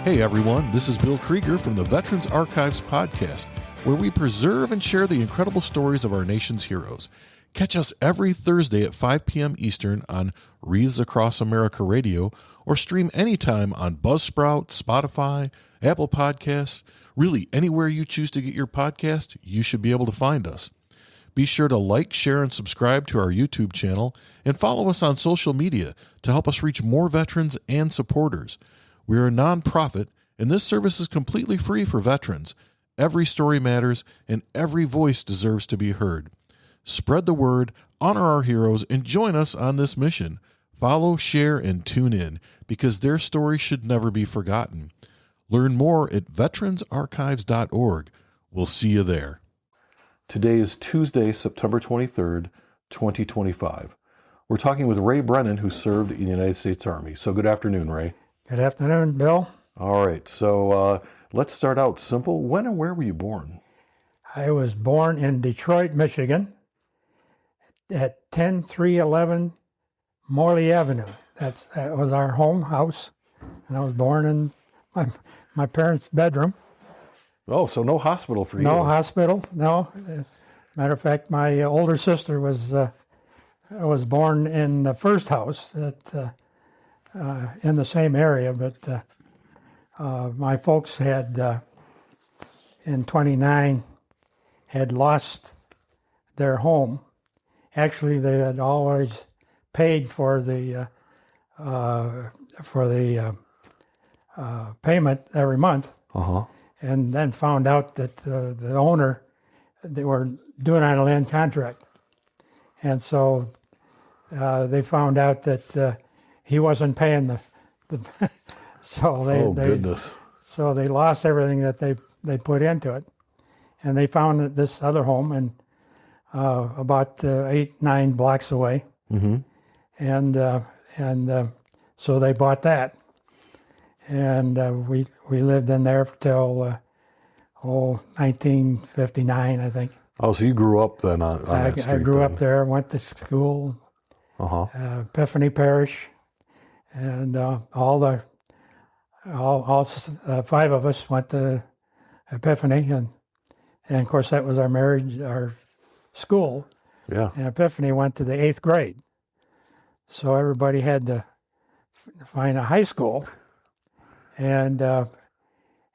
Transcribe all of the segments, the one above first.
Hey everyone, this is Bill Krieger from the Veterans Archives podcast, where we preserve and share the incredible stories of our nation's heroes. Catch us every Thursday at 5 p.m. Eastern on Wreaths Across America Radio, or stream anytime on Buzzsprout, Spotify, Apple Podcasts. Really, anywhere you choose to get your podcast, you should be able to find us. Be sure to like, share, and subscribe to our YouTube channel, and follow us on social media to help us reach more veterans and supporters. We are a nonprofit, and this service is completely free for veterans. Every story matters, and every voice deserves to be heard. Spread the word, honor our heroes, and join us on this mission. Follow, share, and tune in, because their story should never be forgotten. Learn more at veteransarchives.org. We'll see you there. Today is Tuesday, September 23rd, 2025. We're talking with Ray Brennan, who served in the United States Army. So good afternoon, Ray. Good afternoon, Bill. All right, so let's start out simple. When and where were you born? I was born in Detroit, Michigan, at 10311 Morley Avenue. That was our home house, and I was born in my parents' bedroom. Oh, so no hospital for you? No hospital, no. Matter of fact, my older sister was born in the first house in the same area, but my folks had, in 29, had lost their home. Actually, they had always paid for the payment every month, and then found out that the owner, they were doing on a land contract, and so they found out that he wasn't paying the so they lost everything that they put into it, and they found this other home and about 8-9 blocks away, and so they bought that, and we lived in there till 1959, I think. Oh, so you grew up then on that street? I grew up there, went to school, Epiphany Parish. And all 5 of us went to Epiphany, and of course that was our school. Yeah. And Epiphany went to the 8th grade, so everybody had to find a high school. And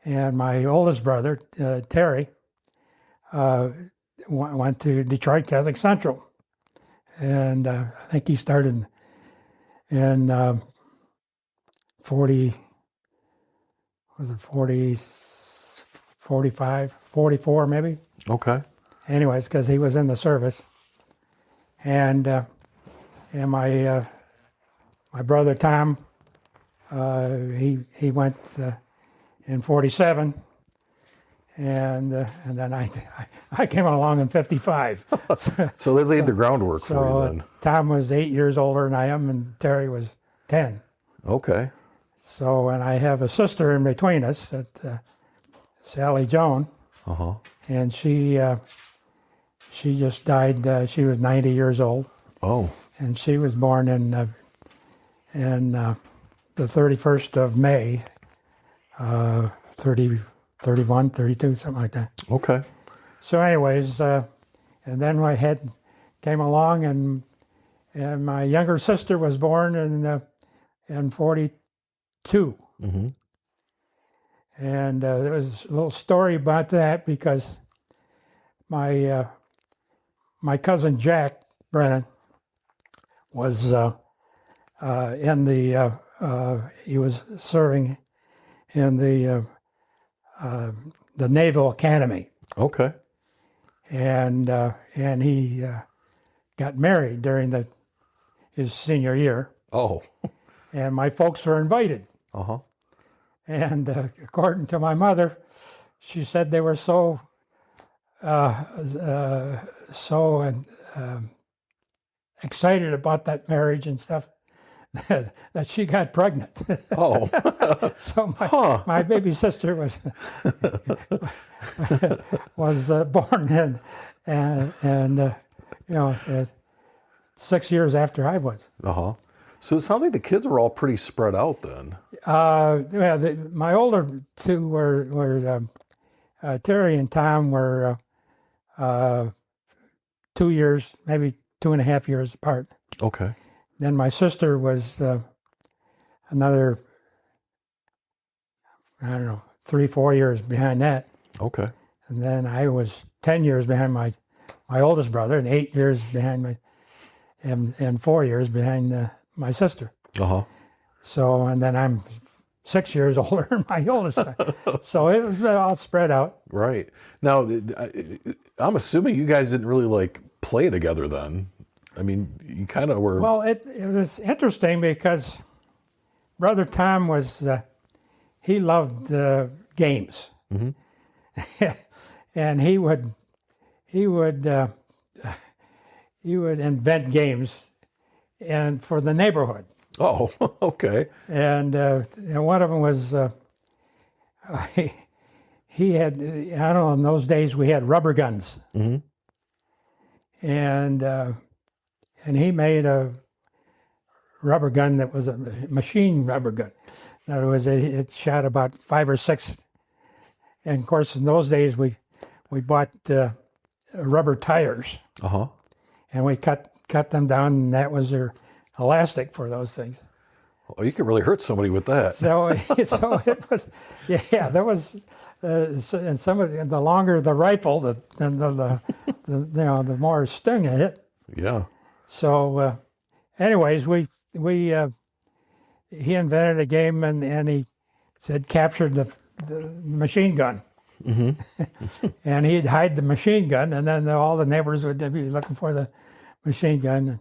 my oldest brother, Terry, went to Detroit Catholic Central, and I think he started in 40, was it 40, 45, 44 maybe? Okay. Anyways, because he was in the service. And my brother Tom, he went in 47, and then I came along in 55. So they laid the groundwork for you then. Tom was 8 years older than I am, and Terry was 10. Okay. So, and I have a sister in between us, Sally Joan, and she just died. She was 90 years old. Oh. And she was born in the 31st of May, 31, 32, something like that. Okay. So, anyways, and then I came along, and my younger sister was born in 42. And there was a little story about that, because my cousin Jack Brennan was he was serving in the Naval Academy. Okay. And he got married during his senior year. Oh. And my folks were invited. And according to my mother, she said they were so excited about that marriage and stuff that she got pregnant. Oh. So my baby sister was born and 6 years after I was. So it sounds like the kids were all pretty spread out then. Yeah, my older two were Terry and Tom were 2 years, maybe 2.5 years apart. Okay. Then my sister was another, I don't know, 3-4 years behind that. Okay. And then I was 10 years behind my oldest brother, and 8 years behind my, and 4 years behind my sister. Uh-huh. So, and then I'm 6 years older than my oldest son. So it was all spread out. Right. Now, I'm assuming you guys didn't really like play together then. I mean, you kind of were. Well, it was interesting because Brother Tom was, he loved games. Mm-hmm. And he would invent games and for the neighborhood. Oh, okay. And one of them was he had, I don't know, in those days we had rubber guns. Mm-hmm. And he made a rubber gun that was a machine rubber gun. In other words, it shot about 5 or 6. And of course, in those days we bought rubber tires. Uh-huh. And we cut them down, and that was their elastic for those things. Oh, you could really hurt somebody with that. So it was, yeah. There was, and some of the longer the rifle, the more sting it hit. Yeah. So, anyways, he invented a game, and he said captured the machine gun. Mm-hmm. And he'd hide the machine gun, and then all the neighbors would be looking for the machine gun,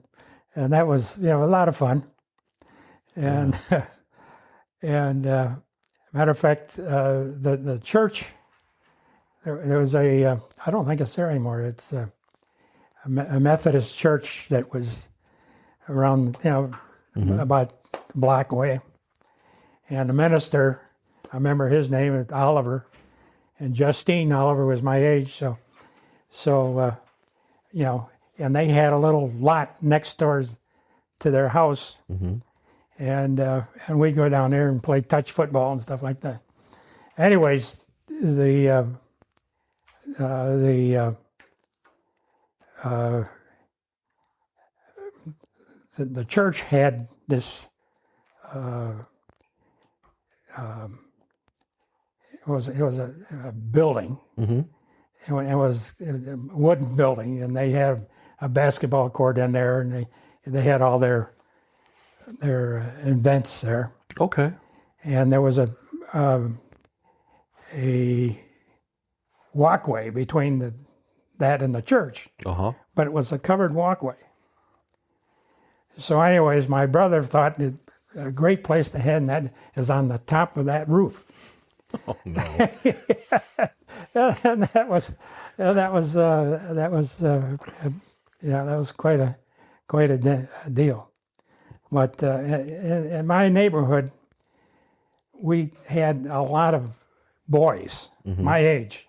and that was a lot of fun. And matter of fact, the church, there was I don't think it's there anymore. It's a Methodist church that was around mm-hmm. about a block away, and the minister, I remember his name is Oliver, and Justine Oliver was my age, so and they had a little lot next door to their house. Mm-hmm. And we'd go down there and play touch football and stuff like that. Anyways, the church had this. It was a building. Mm-hmm. It was a wooden building, and they had a basketball court in there, and they had all their events there. Okay. And there was a walkway between that and the church. Uh-huh. But it was a covered walkway. So anyways, my brother thought that a great place to head, and that is on the top of that roof. Oh no! And that was quite a deal. But in my neighborhood, we had a lot of boys mm-hmm. my age,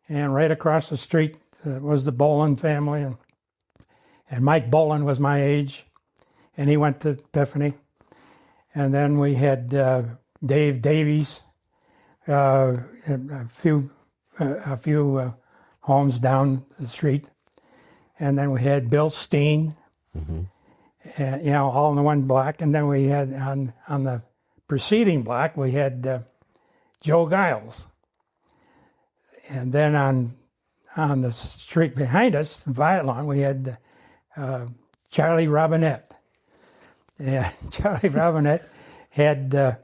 and right across the street was the Bolin family, and Mike Bolin was my age, and he went to Epiphany, and then we had Dave Davies, a few homes down the street, and then we had Bill Steen, mm-hmm. All in the one block, and then we had on the preceding block we had Joe Giles, and then on the street behind us, Violet Lawn, we had Charlie Robinette, and Charlie Robinette had.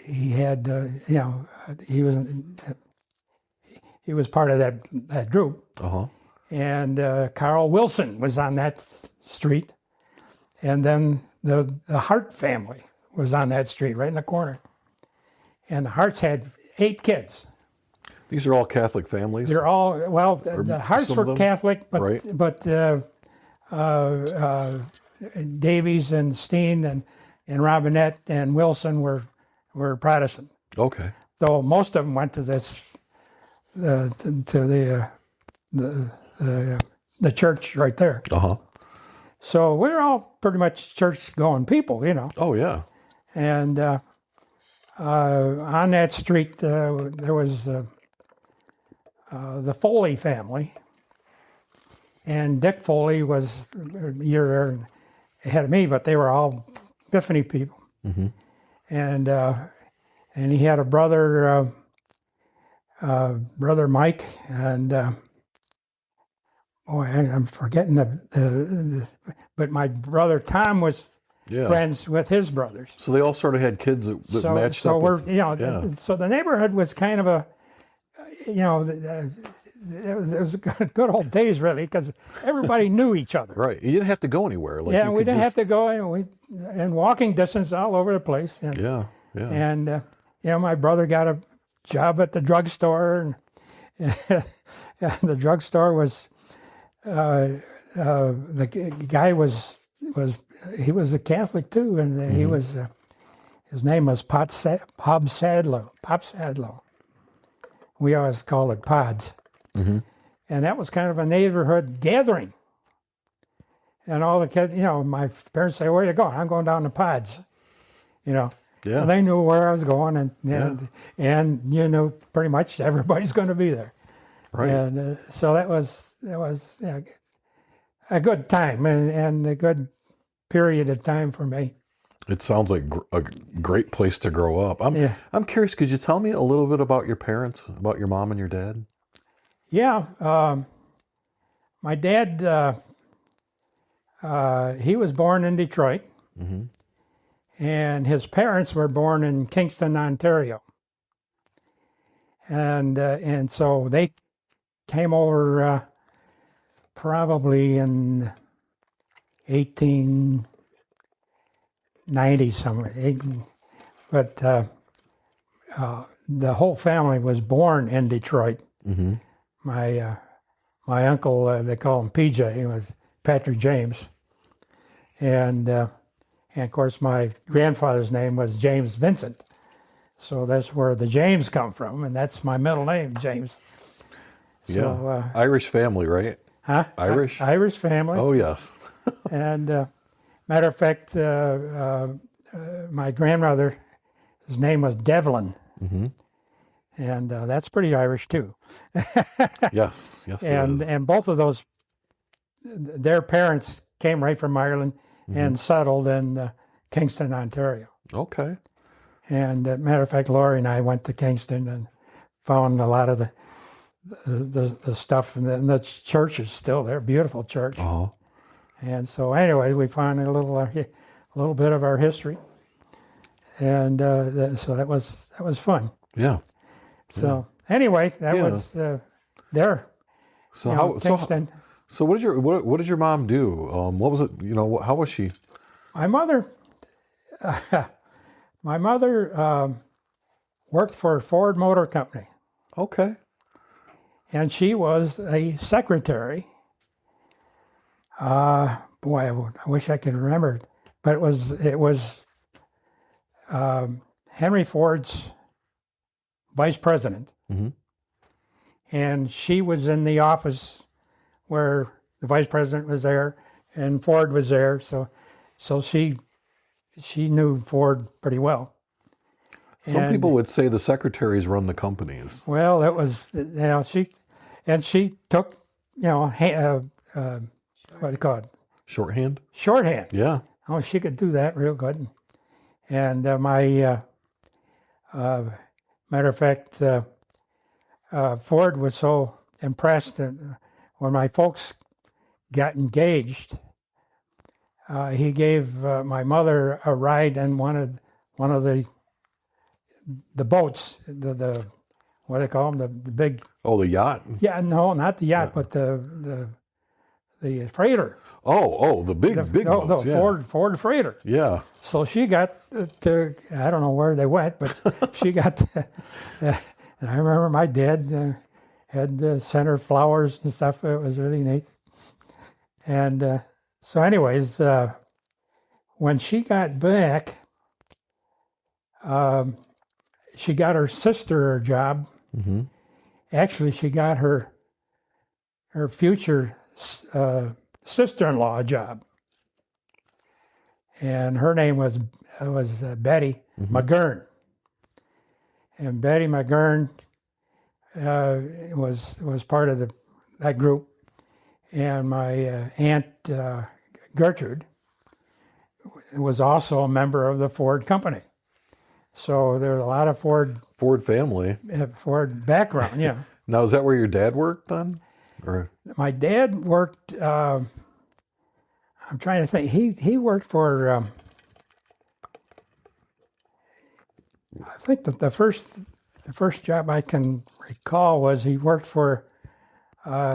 He had, he was part of that group. Uh-huh. And Carl Wilson was on that street. And then the Hart family was on that street, right in the corner. And the Harts had 8 kids. These are all Catholic families? They're all, well, the Harts were Catholic, but, right. but Davies and Steen and Robinette and Wilson were Protestant. Okay. Though most of them went to this to the church right there. Uh-huh. So we're all pretty much church-going people, Oh, yeah. And on that street, there was the Foley family. And Dick Foley was a year ahead of me, but they were all Biffany people. Mm-hmm. And he had a brother, brother Mike, and I'm forgetting but my brother Tom was friends with his brothers. So they all sort of had kids that matched so up. We're, so the neighborhood was kind of a, it was good old days, really, because everybody knew each other. Right. You didn't have to go anywhere. We didn't have to go in walking distance all over the place. And, Yeah. And, my brother got a job at the drugstore, and the drugstore was, the guy was a Catholic too, and he was, his name was Pop Sadlow. We always called it Pods. Mm-hmm. And that was kind of a neighborhood gathering. And all the kids, my parents say, "Where are you going?" "I'm going down to Pods." Yeah. And they knew where I was going, and pretty much everybody's going to be there. Right. And so that was a good time and a good period of time for me. It sounds like a great place to grow up. I'm curious. Could you tell me a little bit about your parents, about your mom and your dad? Yeah. My dad, he was born in Detroit, mm-hmm. and his parents were born in Kingston, Ontario. And so they came over probably in 1890 somewhere. But the whole family was born in Detroit. Mm-hmm. My uncle, they call him PJ, he was Patrick James. And of course, my grandfather's name was James Vincent. So that's where the James come from, and that's my middle name, James. So, Irish family, right? Huh? Irish? Irish family. Oh, yes. And matter of fact, my grandmother, his name was Devlin. Mm-hmm. And that's pretty Irish, too. Yes. And both of those, their parents came right from Ireland, mm-hmm. and settled in Kingston, Ontario. Okay. And matter of fact, Lori and I went to Kingston and found a lot of the stuff, and the church is still there, beautiful church. Uh-huh. And so, anyway, we found a little bit of our history, and so that was fun. Yeah. So anyway, that was there. So Kingston. So what did your mom do? What was it? How was she? My mother. My mother worked for Ford Motor Company. Okay. And she was a secretary. Boy, I wish I could remember, but it was Henry Ford's vice president, mm-hmm. and she was in the office where the vice president was there and Ford was there. So she knew Ford pretty well. Some people would say the secretaries run the companies. Well, it was, she took, what do you call it? Shorthand? Shorthand. Yeah. Oh, she could do that real good. And matter of fact, Ford was so impressed that when my folks got engaged, he gave my mother a ride in one of the boats, the what do they call them, the big. Oh, the yacht. Yeah, no, not the yacht, but the freighter. Oh, the big boats. The Ford freighter. Yeah. So she got to, I don't know where they went, but she got to, and I remember my dad had sent her flowers and stuff. It was really neat. And so anyways, when she got back, she got her sister a job. Mm-hmm. Actually, she got her future sister-in-law a job. and her name was Betty McGurn. And Betty McGurn was part of that group, and my aunt Gertrude was also a member of the Ford company. So there was a lot of Ford family, Ford background. Yeah. Now, is that where your dad worked then? Or My dad worked. I'm trying to think. He worked for. I think that the first job I can recall was he worked for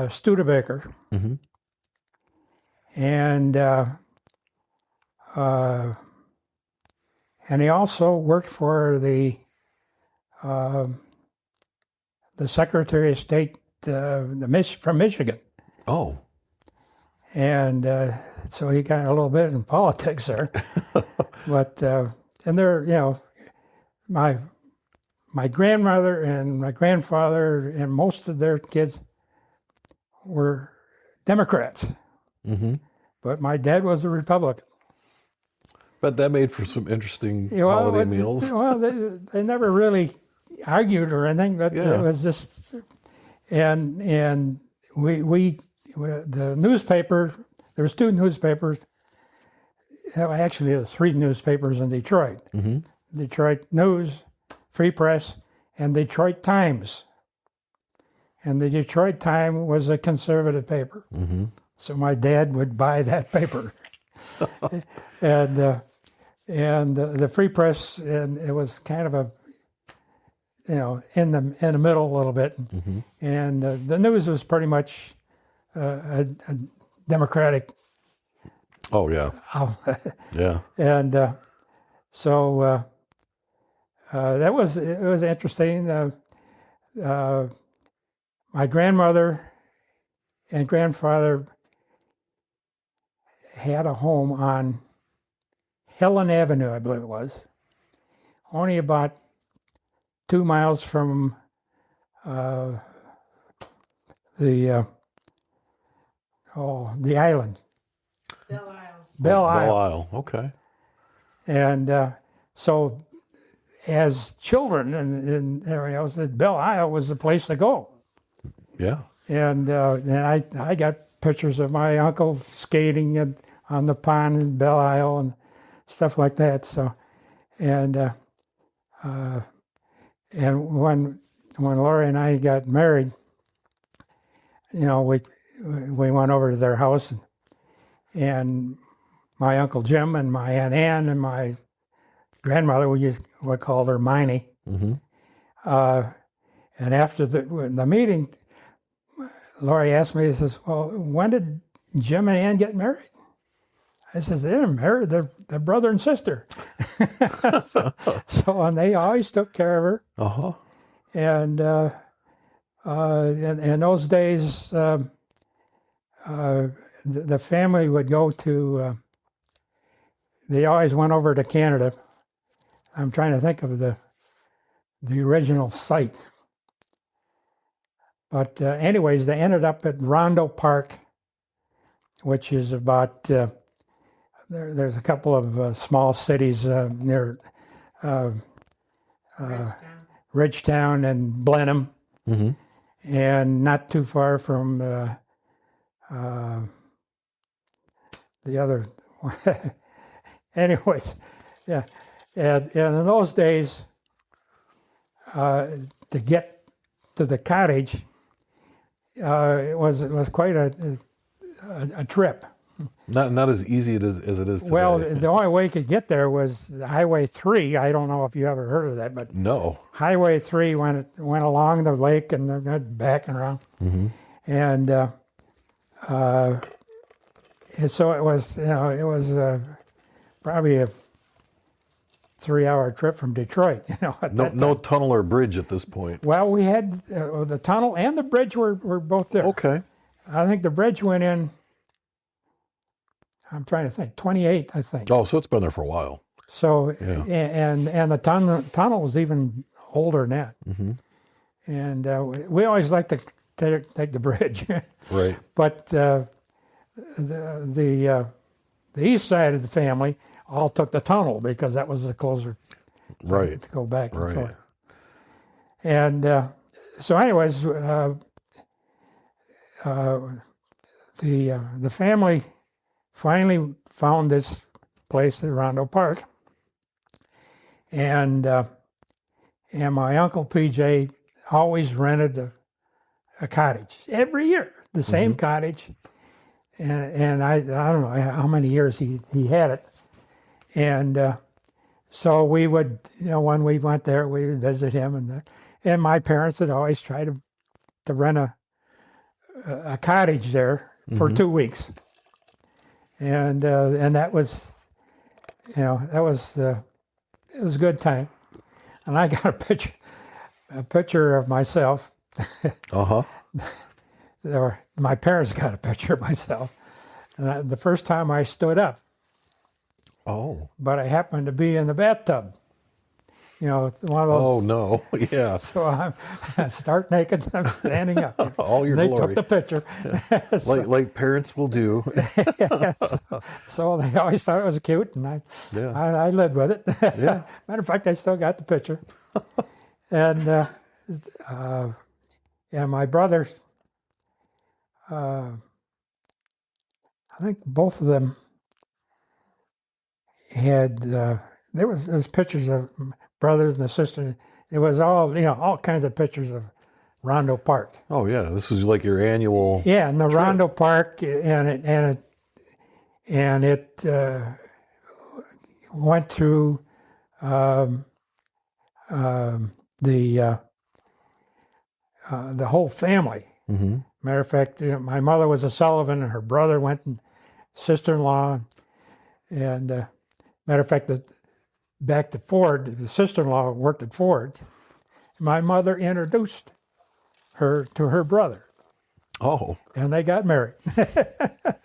Studebaker, and he also worked for the Secretary of State from Michigan. Oh. And so he got a little bit in politics there. But and there, my grandmother and my grandfather and most of their kids were Democrats. But my dad was a Republican. But that made for some interesting holiday meals. Well, they never really argued or anything, but it was just, and we the newspaper, there was two newspapers, actually there was three newspapers in Detroit. Detroit News, Free Press, and Detroit Times. And the Detroit Times was a conservative paper. So my dad would buy that paper. and the Free Press, and it was kind of a, in the middle a little bit. And the news was pretty much a Democratic. Oh, yeah. Yeah. And so it was interesting. My grandmother and grandfather had a home on Helen Avenue, I believe it was, only about 2 miles from the island. Belle Isle. Okay. And so, as children and everything else, Belle Isle was the place to go. Yeah. And I got pictures of my uncle skating on the pond in Belle Isle and stuff like that. So, and when Lori and I got married, we went over to their house, and my Uncle Jim and my Aunt Ann and my grandmother, we called her Miney. And after the meeting, Lori asked me, he says, well, when did Jim and Ann get married? I says, they're married, they're brother and sister. so and they always took care of her. And in those days, the family would go to, they always went over to Canada. I'm trying to think of the original site. But anyways, they ended up at Rondo Park, which is about, there's a couple of small cities near Ridgetown and Blenheim, and not too far from the other. Anyways, yeah. And in those days, to get to the cottage, it was quite a trip. Not as easy as it is today. Well, the only way you could get there was Highway 3. I don't know if you ever heard of that, but no. Highway 3 went along the lake and then back and around, and so it was probably a 3-hour trip from Detroit. No tunnel or bridge at this point. Well, we had the tunnel and the bridge were both there. Okay. I think the bridge went in, I'm trying to think, 28, I think. Oh, so it's been there for a while. So, yeah. and the tunnel was even older than that. And we always liked to take the bridge. Right. But the east side of the family all took the tunnel because that was the closer Right. to go back and Right. forth. And so, anyways, the family finally found this place at Rondo Park, and my uncle PJ always rented a cottage every year, the same cottage, and I don't know how many years he had it, and so we would, when we went there, we would visit him, and my parents would always try to rent a cottage there for 2 weeks, and that was, it was a good time, and I got a picture of myself. Or my parents got a picture of myself, and the first time I stood up. Oh. But I happened to be in the bathtub. One of those. Oh no! Yeah. So I start naked. I'm standing up. All your they glory. took the picture. Like parents will do. So they always thought it was cute, and I lived with it. Yeah. Matter of fact, I still got the picture. And my brothers, I think both of them had. There was pictures of brothers and the sister. It was all kinds of pictures of Rondo Park. Oh yeah, this was like your annual. Yeah, and the trip. Rondo Park, and it went through the whole family. Mm-hmm. Matter of fact, my mother was a Sullivan, and her brother went, and sister-in-law, and matter of fact, back to Ford, the sister-in-law worked at Ford. My mother introduced her to her brother. Oh. And they got married.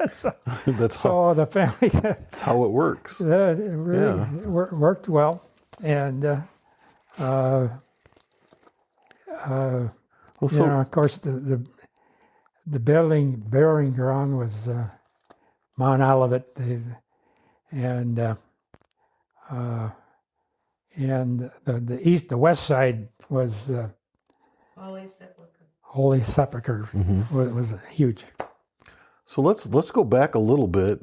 So That's the family. That's how it works. It really worked well, and of course the burying ground was Mount Olivet, and the west side was Holy Sepulchre. Was huge. So let's go back a little bit.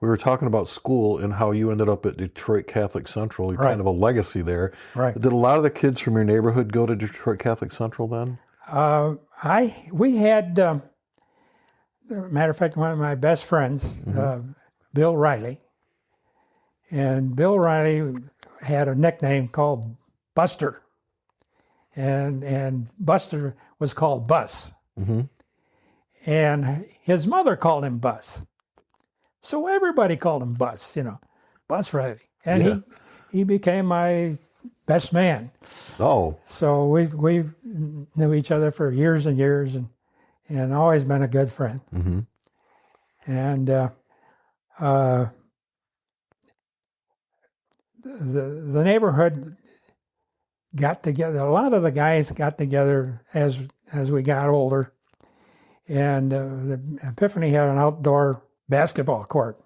We were talking about school and how you ended up at Detroit Catholic Central. You're kind of a legacy there. Right. Did a lot of the kids from your neighborhood go to Detroit Catholic Central then? We had, matter of fact, one of my best friends, Bill Riley, and Bill Riley had a nickname called Buster, and Buster was called Bus, and his mother called him Bus, so everybody called him Bus, Bus Riley, and he became my best man. Oh. So we knew each other for years and years, and always been a good friend. And the neighborhood got together. A lot of the guys got together as we got older, and the Epiphany had an outdoor basketball court,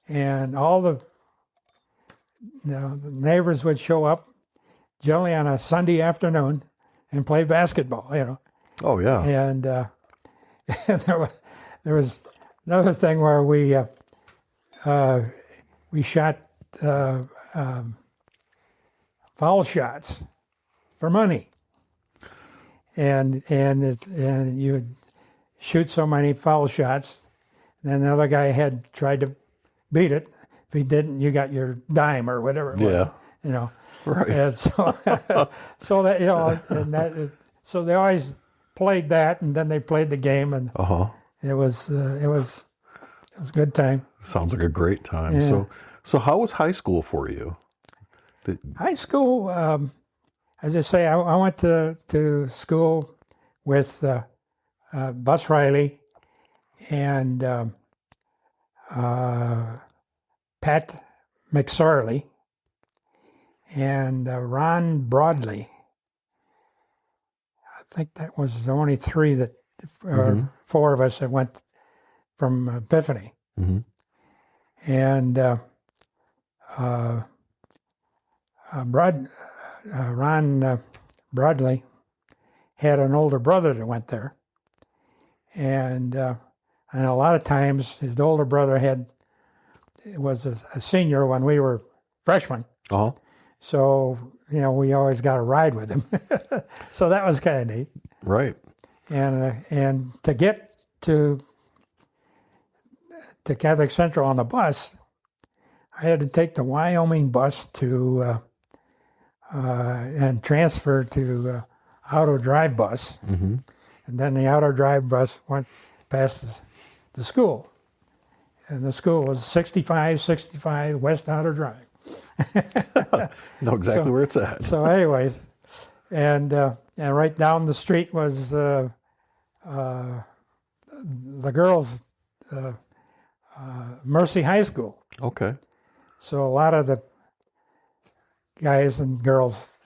and all the neighbors would show up generally on a Sunday afternoon and play basketball, Oh yeah. And there was another thing where we shot foul shots for money, and you would shoot so many foul shots, and then the other guy had tried to beat it. If he didn't, you got your dime or whatever it was. Right. And so so they always played that, and then they played the game, and it was a good time. Sounds like a great time. Yeah. So how was high school for you? High school, as I say, I went to school with Bus Riley and Pat McSorley and Ron Broadley. I think that was the only three four of us that went from Epiphany. And Ron Broadley had an older brother that went there. And a lot of times his older brother was a senior when we were freshmen. Uh-huh. So, we always got a ride with him. So that was kind of neat. Right. And to get to Catholic Central on the bus, I had to take the Wyoming bus to and transfer to auto drive bus. Mm-hmm. And then the auto drive bus went past the school. And the school was 65 West Outer Drive. Know exactly where it's at. So anyways, and right down the street was the girls' Mercy High School. Okay. So a lot of the guys and girls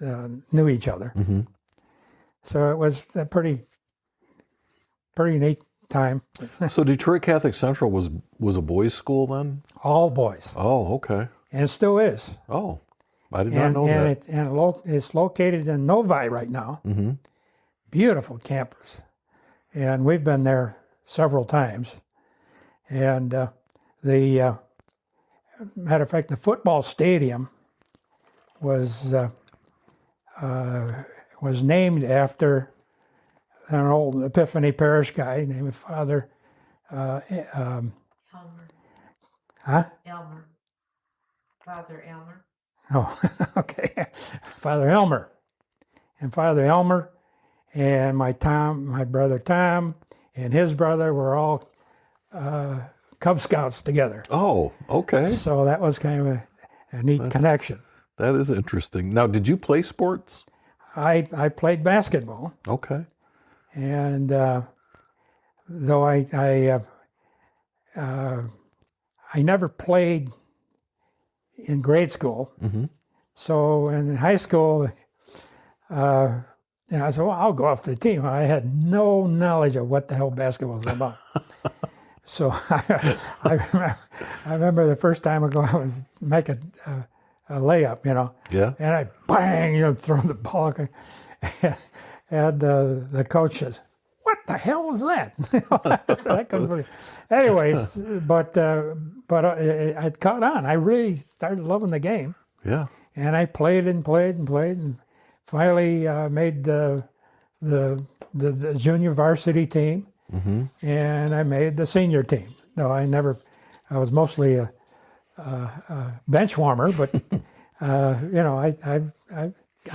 knew each other. Mm-hmm. So it was a pretty neat time. So Detroit Catholic Central was a boys' school then? All boys. Oh, okay. And it still is. Oh, I did not know that. It's located in Novi right now. Mm-hmm. Beautiful campus. And we've been there several times. And the matter of fact, the football stadium was named after an old Epiphany parish guy named Father Elmer. Huh? Elmer. Father Elmer. Oh, okay. Father Elmer. And Father Elmer and my brother Tom, and his brother were all Cub Scouts together. Oh, okay. So that was kind of a neat connection. That is interesting. Now, did you play sports? I played basketball. Okay. And though I never played in grade school, Mm-hmm. so in high school, I said, well, I'll go off the team. I had no knowledge of what the hell basketball was about. So I remember the first time I go out and make a layup, Yeah. and I bang, throw the ball. And the coach says, "What the hell was that?" I couldn't believe. Anyways, but I caught on. I really started loving the game, Yeah. and I played and finally made the junior varsity team, Mm-hmm. and I made the senior team. No, I was mostly a bench warmer, but I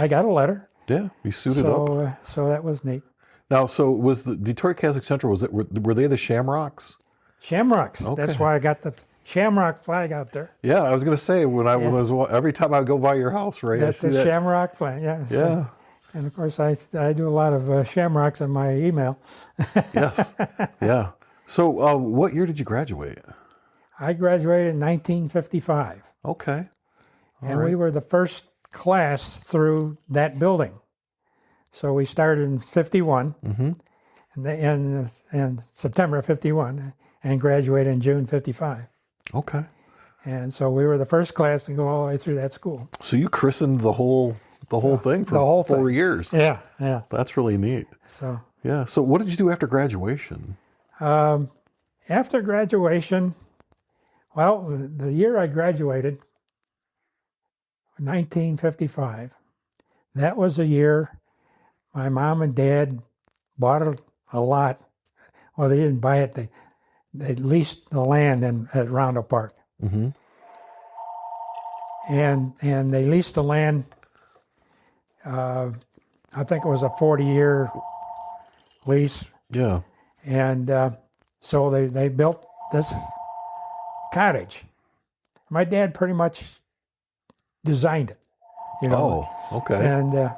got a letter. Yeah, you suited up. So that was neat. Now, so was the Detroit Catholic Central, were they the Shamrocks? Shamrocks. Okay. That's why I got the Shamrock flag out there. Yeah, I was going to say, every time I go by your house, Ray, That's I see the that. Shamrock flag, yeah. Yeah. So, and of course, I do a lot of Shamrocks in my email. Yes. Yeah. So what year did you graduate? I graduated in 1955. Okay. And we were the first class through that building. So we started in 51, Mm-hmm. in September of 51, and graduated in June 55. Okay. And so we were the first class to go all the way through that school. So you christened the whole thing for the whole 4 thing. years. Yeah. That's really neat. So Yeah. So what did you do after graduation? after graduation, well, the year I graduated, 1955, that was the year my mom and dad bought a lot. Well, they didn't buy it. They leased the land at Rondo Park. Mm-hmm. And they leased the land, I think it was a 40-year lease. Yeah. And so they built this cottage. My dad pretty much designed it, Oh, okay. and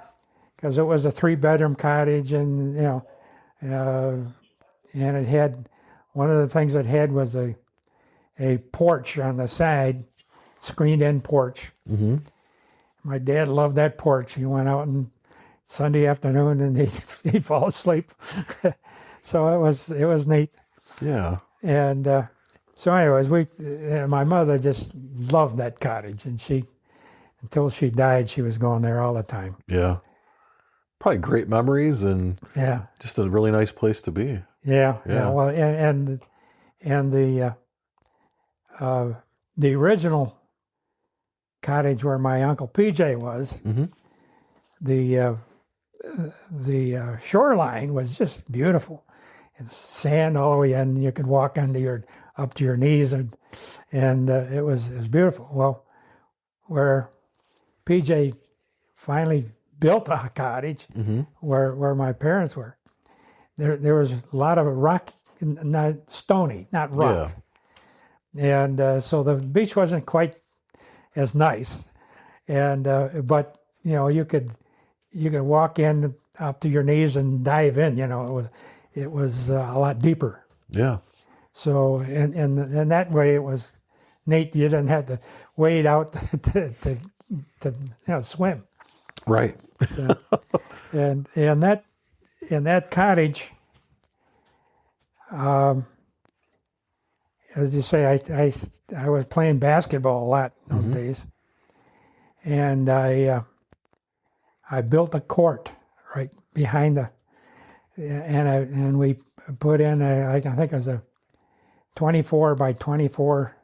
because it was a 3-bedroom cottage, and and it had, one of the things it had was a porch on the side, screened-in porch. Mm-hmm. My dad loved that porch. He went out on Sunday afternoon and he'd fall asleep. So it was neat. Yeah. And So anyways, my mother just loved that cottage, and until she died, she was going there all the time. Yeah. Probably great memories and Yeah. just a really nice place to be. Yeah. Yeah. Well, and the original cottage where my Uncle PJ was, Mm-hmm. the shoreline was just beautiful. And sand all the way in. You could walk up to your knees, and it was beautiful. Well, where PJ finally built a cottage, Mm-hmm. where my parents were, there was a lot of rock, not stony, not rock, and so the beach wasn't quite as nice, and but you could walk in up to your knees and dive in. It was a lot deeper. Yeah. So and that way it was neat. You didn't have to wade out to swim. Right. So, and in that cottage, as you say, I was playing basketball a lot in those days, and I built a court right behind and we put in I think it was a 24 by 24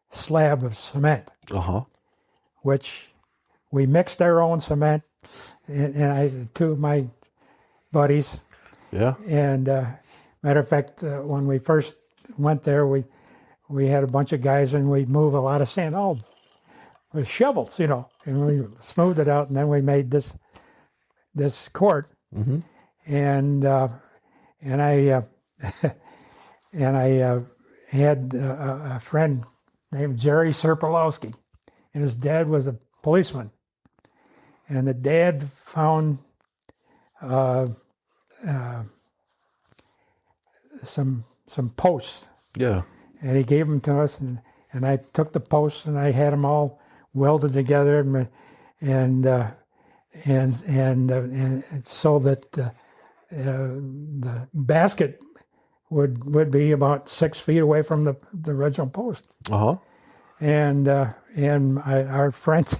slab of cement, which we mixed our own cement, and two of my buddies. Yeah. And matter of fact, when we first went there, we had a bunch of guys, and we'd move a lot of sand, all with shovels, and we smoothed it out, and then we made this court. Mm-hmm. And I had a friend named Jerry Serpolowski, and his dad was a policeman. And the dad found some posts. Yeah. And he gave them to us, and I took the posts and I had them all welded together, and so that the basket would be about 6 feet away from the original post. And our friend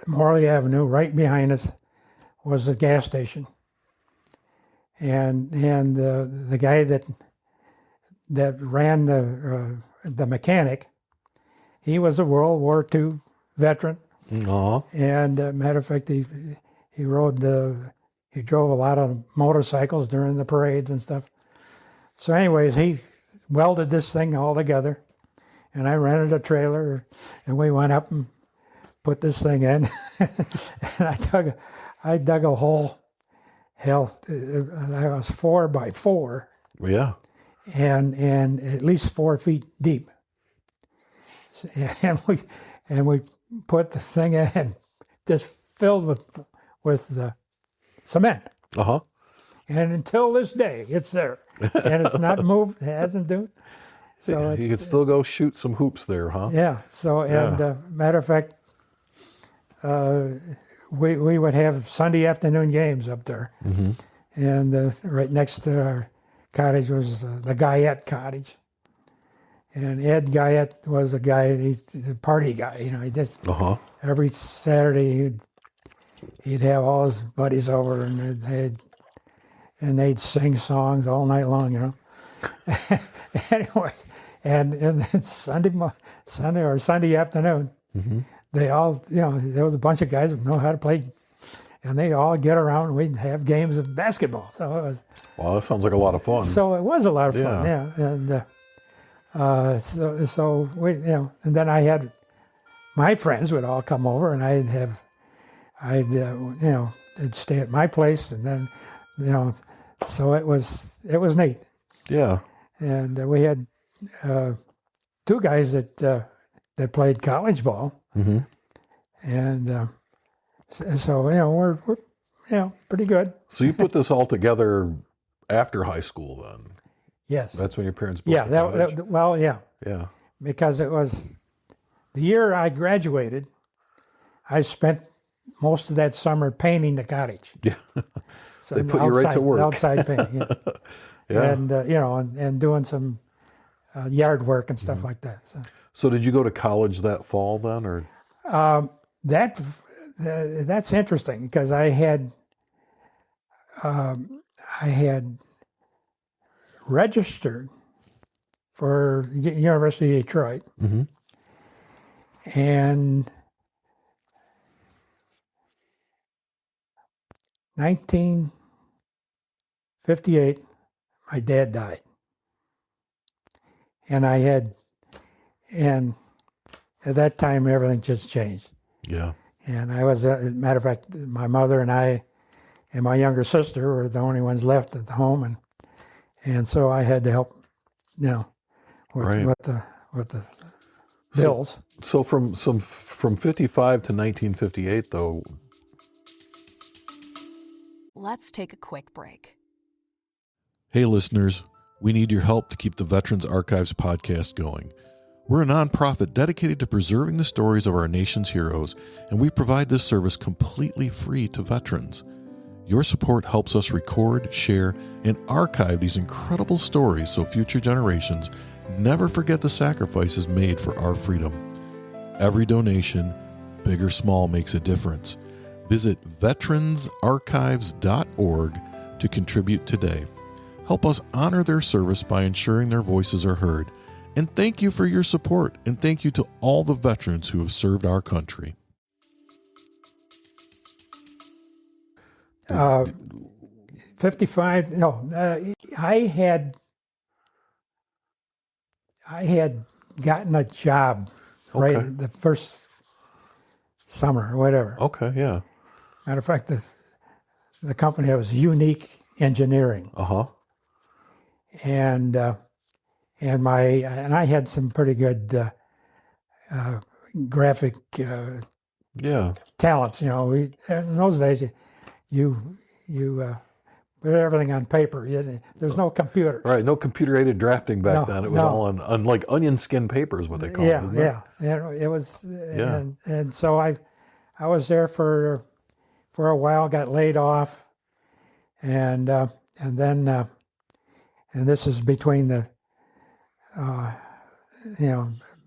Morley Avenue, right behind us, was a gas station. And the guy that ran the mechanic, he was a World War II veteran. And matter of fact, he drove a lot of motorcycles during the parades and stuff. So anyways, he welded this thing all together, and I rented a trailer, and we went up and put this thing in. And I dug a hole. Hell, I was 4 by 4. Yeah. And at least 4 feet deep. And we put the thing in, just filled with cement. And until this day, it's there, and it's not moved. It hasn't moved. So you could still go shoot some hoops there, huh? Yeah. So matter of fact, we would have Sunday afternoon games up there, and right next to our cottage was the Guyette cottage, and Ed Guyette was a guy. He's a party guy, He just every Saturday he'd have all his buddies over, and they'd sing songs all night long, Anyway, and then Sunday afternoon, they all, there was a bunch of guys who know how to play, and they all get around and we'd have games of basketball. So it was. Wow, that sounds like a lot of fun. So it was a lot of fun, yeah. And so we, and then I had my friends would all come over, and they'd stay at my place, and then, so it was neat. Yeah. And we had two guys that played college ball, and so we're pretty good. So you put this all together after high school, then? Yes. That's when your parents built the cottage? Well, yeah. Yeah. Because it was the year I graduated. I spent most of that summer painting the cottage. Yeah. So They put you right to work. Outside painting. Yeah. Yeah. and and doing some yard work and stuff like that. So did you go to college that fall then, or? That's interesting because I had registered for University of Detroit, Mm-hmm. and 1958, my dad died, and at that time everything just changed. Yeah. And I was, as a matter of fact, my mother and I and my younger sister were the only ones left at the home, and so I had to help, with Right. with the bills. So from 55 to 1958 though. Let's take a quick break. Hey listeners, we need your help to keep the Veterans Archives podcast going. We're a nonprofit dedicated to preserving the stories of our nation's heroes, and we provide this service completely free to veterans. Your support helps us record, share, and archive these incredible stories so future generations never forget the sacrifices made for our freedom. Every donation, big or small, makes a difference. Visit veteransarchives.org to contribute today. Help us honor their service by ensuring their voices are heard. And thank you for your support, and thank you to all the veterans who have served our country. 55. No, I had gotten a job Okay. right the first summer or whatever. Okay, yeah. Matter of fact, the company was Unique Engineering, Uh-huh. and I had some pretty good graphic Yeah. talents. In those days, you put everything on paper. There's no computer. Right, no computer-aided drafting back then. It was all on like onion skin paper is what they call it, isn't it? Yeah. It was, and so I was there for a while, got laid off, and then this is between the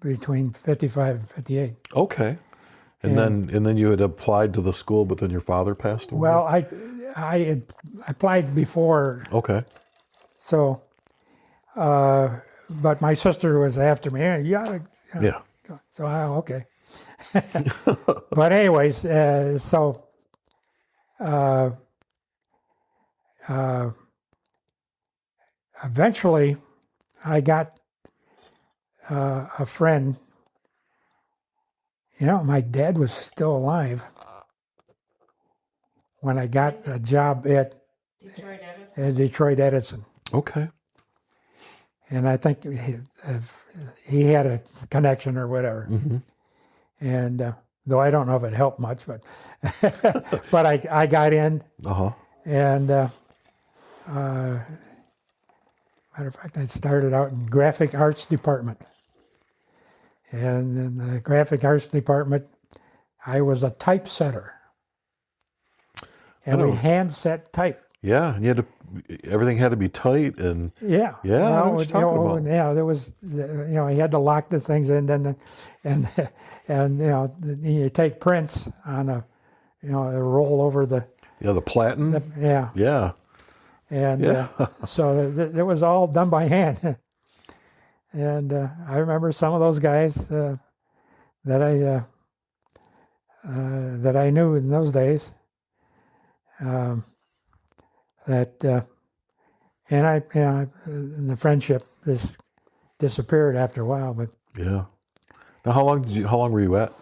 between 55 and 58. Okay. And then you had applied to the school, but then your father passed away? Well, I had applied before. Okay. So, but my sister was after me. Hey, you gotta, Yeah. So okay. But anyways, eventually, I got a friend. My dad was still alive when I got a job at Detroit Edison. Okay. And I think he had a connection or whatever. Mm-hmm. And though I don't know if it helped much, but but I got in. Uh-huh. And matter of fact, I started out in graphic arts department. And in the graphic arts department, I was a typesetter. And we hand set type. Yeah, and everything had to be tight and Yeah. Yeah, I know what you're talking about. Yeah, there was, you had to lock the things in, and you take prints on a roll over the. Yeah, the platen. Yeah. Yeah. And so it was all done by hand. And I remember some of those guys that I knew in those days. And the friendship just disappeared after a while. But Yeah. Now, how long were you at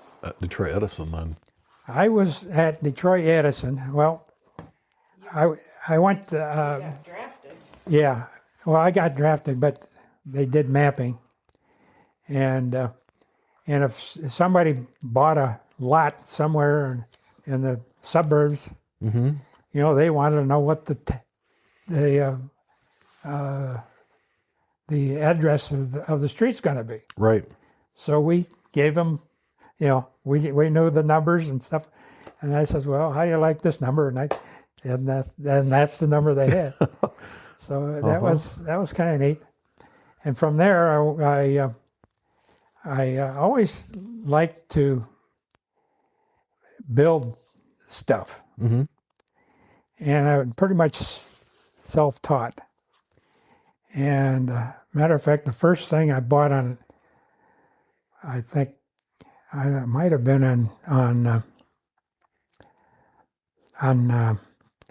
Detroit Edison then? I was at Detroit Edison. Well, I went. You got drafted. Yeah. Well, I got drafted, but they did mapping, and if somebody bought a lot somewhere in the suburbs, Mm-hmm. they wanted to know what the address of the street's going to be. Right. So we gave them, we knew the numbers and stuff, and I said, well, how do you like this number? And that's the number they had. So that was kind of neat. And from there, I always liked to build stuff, Mm-hmm. and I pretty much self-taught. And matter of fact, the first thing I bought on, I think, I might have been on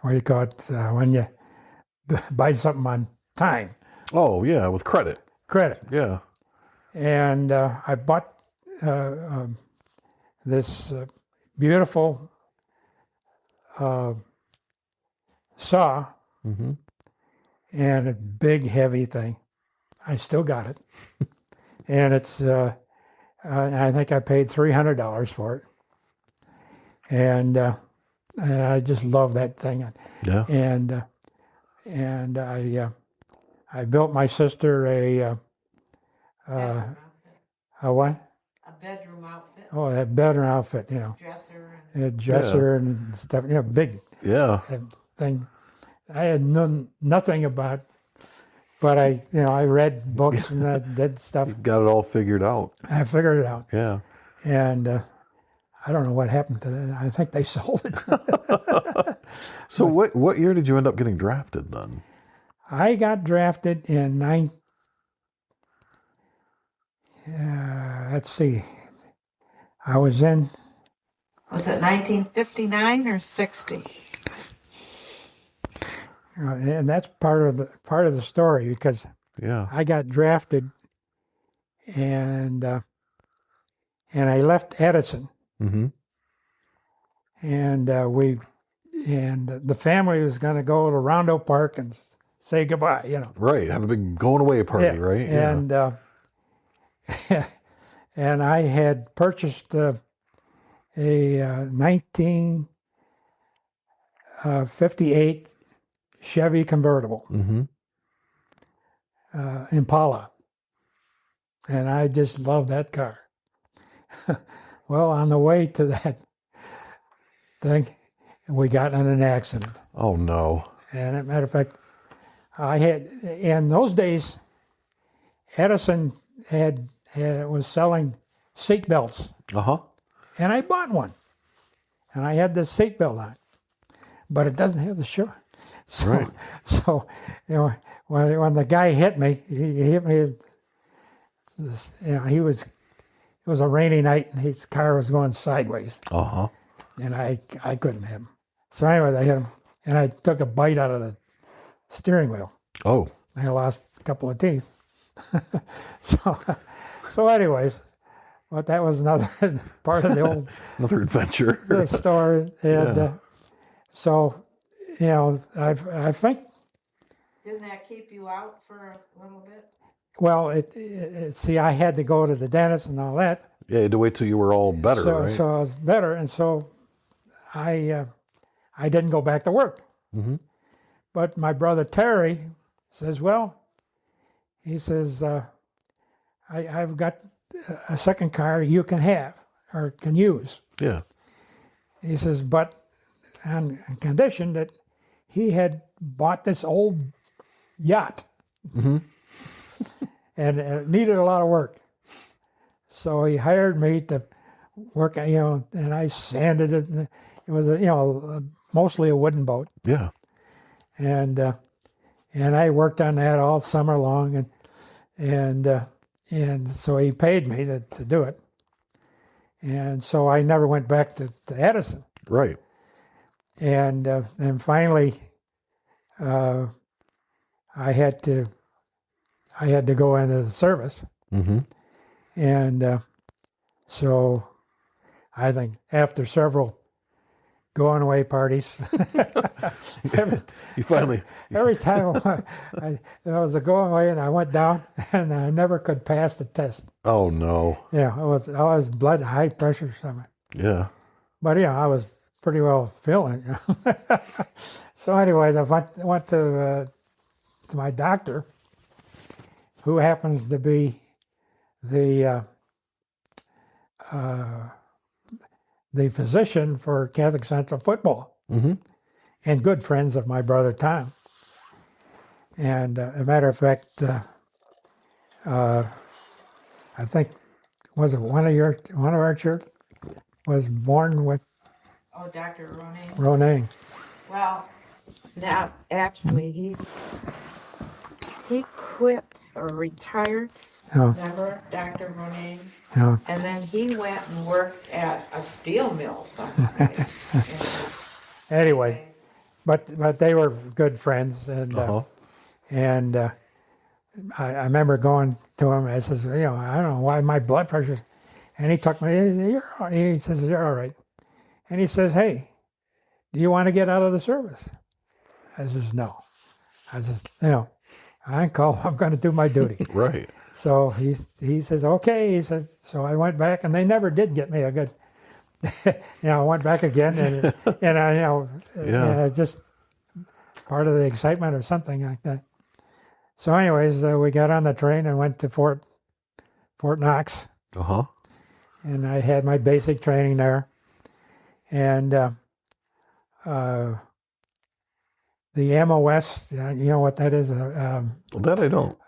what do you call it when you buy something on time, Oh, yeah, with credit. credit. Yeah. And I bought this beautiful saw Mm-hmm. and a big, heavy thing. I still got it. And it's, I think I paid $300 for it. And I just love that thing. Yeah. And I built my sister Bedroom outfit. a what? A bedroom outfit. Oh, that bedroom outfit, Dresser a dresser and stuff, big Yeah. thing. I had nothing about, but I read books and I did stuff. Got it all figured out. I figured it out, Yeah. and I don't know what happened to that. I think they sold it. So what year did you end up getting drafted then? I got drafted in let's see, I was in. Was it 1959 or 60? And that's part of the story, because Yeah. I got drafted, and I left Edison, Mm-hmm. and the family was going to go to Rondo Park and say goodbye, Right. Have a big going away party, right? Yeah. And and I had purchased a 1958 Chevy convertible, Mm-hmm. Impala, and I just loved that car. Well, on the way to that thing, we got in an accident. Oh no. And as a matter of fact, I had, in those days, Edison was selling seat belts, Uh-huh. and I bought one, and I had this seat belt on, but it doesn't have the shoe. So, Right. so when the guy hit me, he hit me. It was a rainy night, and his car was going sideways, Uh-huh. and I couldn't hit him. So anyway, I hit him, and I took a bite out of the steering wheel. Oh. I lost a couple of teeth. So anyways, but that was another part of the old Another adventure. story. And Yeah. so, I think, Didn't that keep you out for a little bit? well, see, I had to go to the dentist and all that. Yeah, you had to wait till you were all better, so, right? So I was better, and so I didn't go back to work. Mm-hmm. But my brother Terry says, well, he says, I've got a second car you can have or can use. Yeah. He says, but on condition that he had bought this old yacht, Mm-hmm. and it needed a lot of work. So he hired me to work, and I sanded it. And it was mostly a wooden boat. Yeah. And I worked on that all summer long, and so he paid me to do it. And so I never went back to Edison. Right. And then finally, I had to go into the service. Mm-hmm. And so I think after several going away parties, You finally. every time I was a going away and I went down, and I never could pass the test. Oh no. Yeah, I was blood high pressure something. Yeah. But I was pretty well feeling. So anyways, I went to my doctor, who happens to be the physician for Catholic Central Football, Mm-hmm. and good friends of my brother Tom. And a matter of fact, I think was it one of our church was born with Oh, Dr. Ronan. Ronan. Well, now actually he quit or retired. Oh, Remember Dr. Ronan? yeah. And then he went and worked at a steel mill someplace. Anyway, but they were good friends, and I remember going to him. I says, I don't know why my blood pressure, and he took me. He says, you're all right, and he says, hey, do you want to get out of the service? I says, no. I says, I ain't called. I'm going to do my duty. Right. So he says, okay. He says, so I went back, and they never did get me a good. I went back again, and I, just part of the excitement or something like that. So, anyways, we got on the train and went to Fort Knox. And I had my basic training there, and the MOS. You know what that is? That I don't.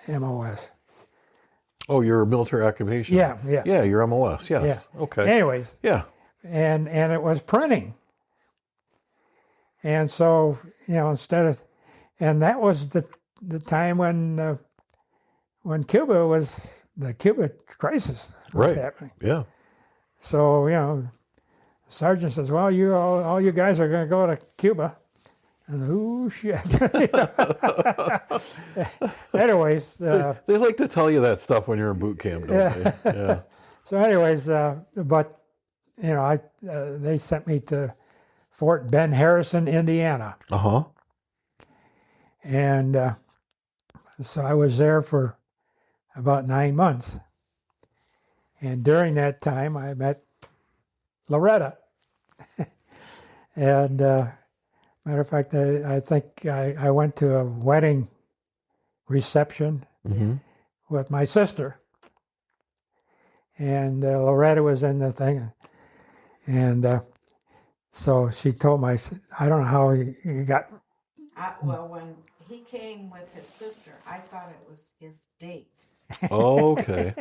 MOS. Oh, your military occupation. Yeah. Yeah, your MOS. Yes. Yeah. Okay. Anyways. Yeah. And it was printing. And so, instead of, and that was the time when Cuba was, the Cuba crisis was happening. Yeah. So, the sergeant says, well, all you guys are going to go to Cuba. And oh, shit. Anyways. They like to tell you that stuff when you're in boot camp, don't they? Yeah. So anyways, but, they sent me to Fort Ben Harrison, Indiana. And so I was there for about 9 months. And during that time, I met Loretta. And matter of fact, I think I went to a wedding reception with my sister. And Loretta was in the thing. And so she told I don't know how he got. Well, when he came with his sister, I thought it was his date. Okay.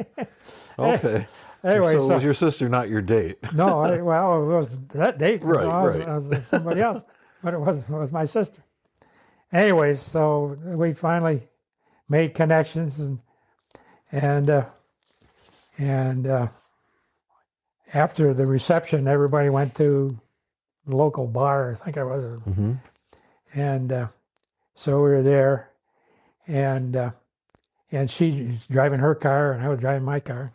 Anyway, so was your sister not your date? No, it was that date. Right. It was somebody else, but it was my sister. Anyways, so we finally made connections, and after the reception, everybody went to the local bar. I think I was, and so we were there, and she's driving her car, and I was driving my car.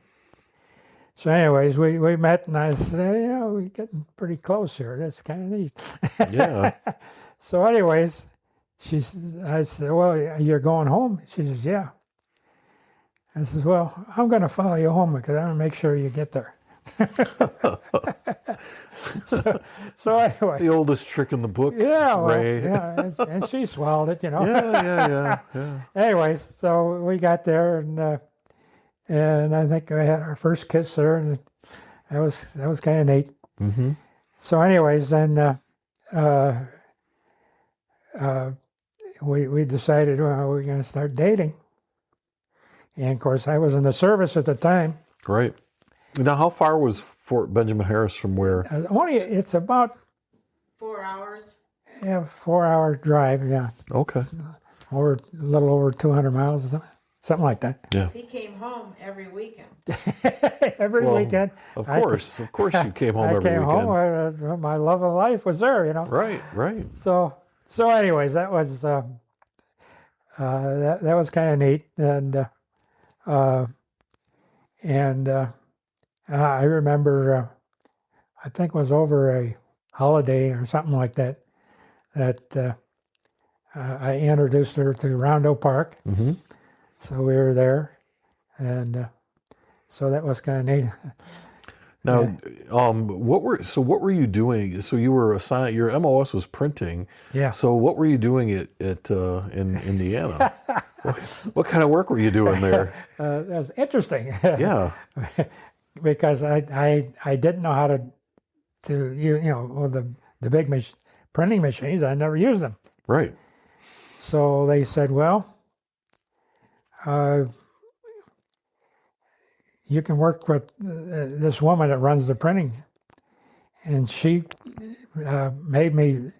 So, anyways, we met, and I said, we're getting pretty close here. That's kind of neat. Yeah. So, anyways, I said, well, you're going home? She says, yeah. I says, well, I'm going to follow you home because I want to make sure you get there. so anyway. The oldest trick in the book. Yeah, well, Ray. yeah, and she swallowed it, Yeah. Anyways, so we got there, and I think I had our first kiss there, and that was kind of neat. So, anyways, then we decided, well, we're going to start dating, and of course, I was in the service at the time. Right. Now, how far was Fort Benjamin Harris from where? It's about 4 hours. Yeah, 4-hour drive. Yeah. Okay. A little over 200 miles or something like that. Yeah. He came home every weekend. Every weekend. Of course you came home every weekend. I came home. My love of life was there, Right. So anyways, that was that was kind of neat, and I remember, I think it was over a holiday or something like that, that I introduced her to Rondo Park. So we were there, and so that was kind of neat. Now, what were you doing? So you were assigned. Your MOS was printing. Yeah. So what were you doing in Indiana? what kind of work were you doing there? That was interesting. Yeah. Because I didn't know how to with the big printing machines. I never used them. Right. So they said, well, you can work with this woman that runs the printing. And she made me,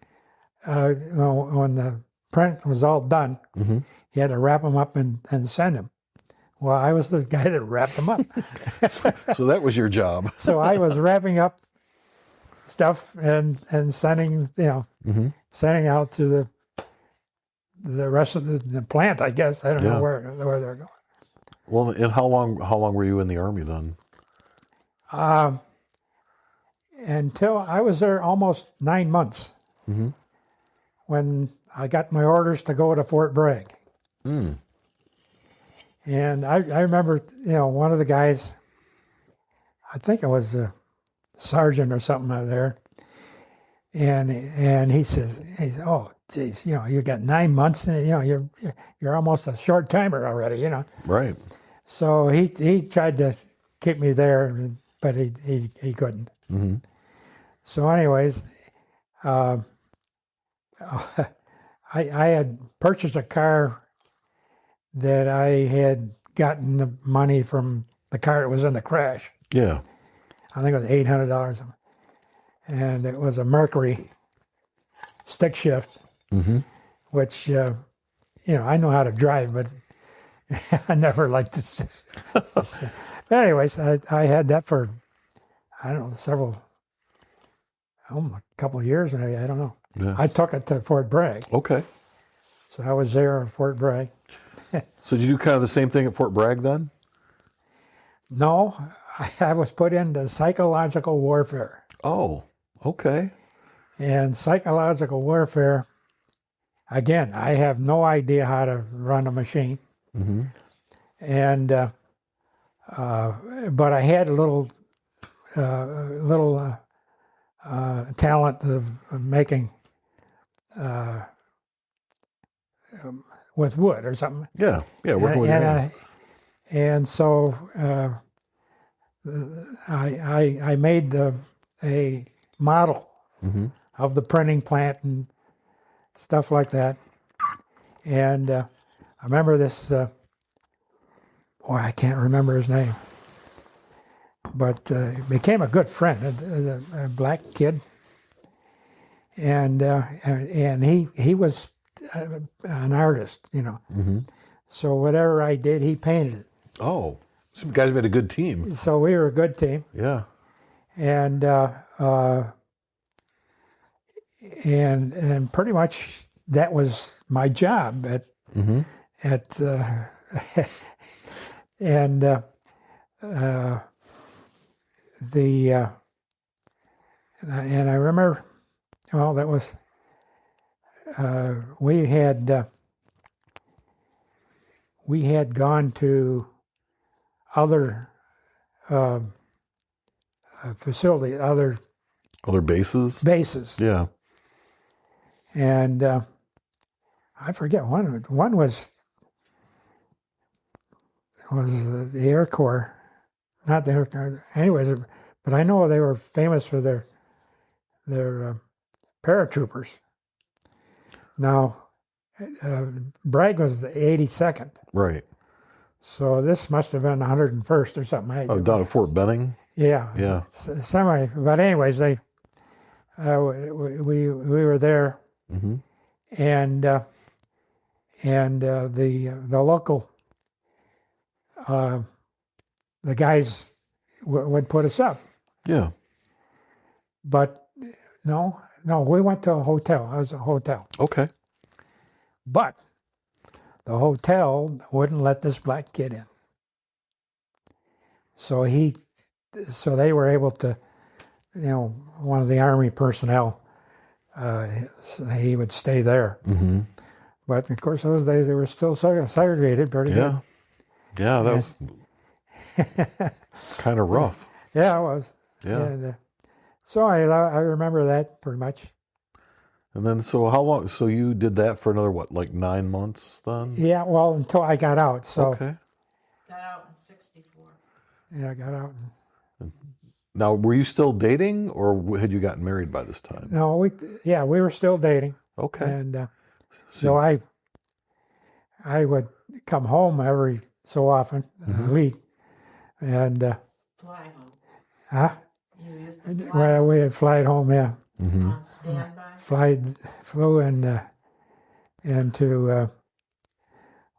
when the print was all done, you had to wrap them up and send them. Well, I was the guy that wrapped them up. So that was your job. So I was wrapping up stuff and sending, sending out to the rest of the plant, I guess. I don't know where they're going. Well, and how long were you in the Army then? Until I was there almost 9 months when I got my orders to go to Fort Bragg. And I remember, one of the guys, I think it was a sergeant or something out there, and he says, oh, geez, you got 9 months, and you're almost a short timer already, Right. So he tried to keep me there, but he couldn't. So anyways, I had purchased a car that I had gotten the money from the car that was in the crash. Yeah. I think it was $800. And it was a Mercury stick shift, which, I know how to drive, but I never liked to. But anyways, I had that for, I don't know, a couple of years, maybe, I don't know. Yes. I took it to Fort Bragg. Okay. So I was there at Fort Bragg. So did you do kind of the same thing at Fort Bragg then? No, I was put into psychological warfare. Oh, okay. And psychological warfare, again, I have no idea how to run a machine. And, but I had a little talent of making with wood or something. Yeah, working with your hands. And so I made a model of the printing plant and stuff like that. And I remember this, I can't remember his name, but became a good friend, a black kid. And he was an artist, So whatever I did, he painted it. Oh, some guys made a good team. So we were a good team. Yeah. And pretty much that was my job at and I remember, that was we had gone to other facility, other bases. Yeah. And I forget one was the Air Corps, not the Air Corps. Anyways, but I know they were famous for their paratroopers. Now, Bragg was the 82nd. Right. So this must have been 101st or something. Down at Fort Benning? Yeah. Yeah. But anyways, we were there, and the local the guys would put us up. Yeah. But no, we went to a hotel. It was a hotel. Okay. But the hotel wouldn't let this black kid in. So they were able to, one of the Army personnel, he would stay there. But of course, those days they were still segregated pretty good. Yeah, that was kind of rough. Yeah, it was. Yeah. And, so I remember that pretty much. And then, so how long? So you did that for another, 9 months then? Yeah, well, until I got out. So okay. Got out in '64. Yeah, I got out. Now, were you still dating, or had you gotten married by this time? No, we were still dating. Okay. And so I I would come home every so often, a week, and Fly home. huh? You used to fly Well, home we had flight home, yeah. on standby. Flew into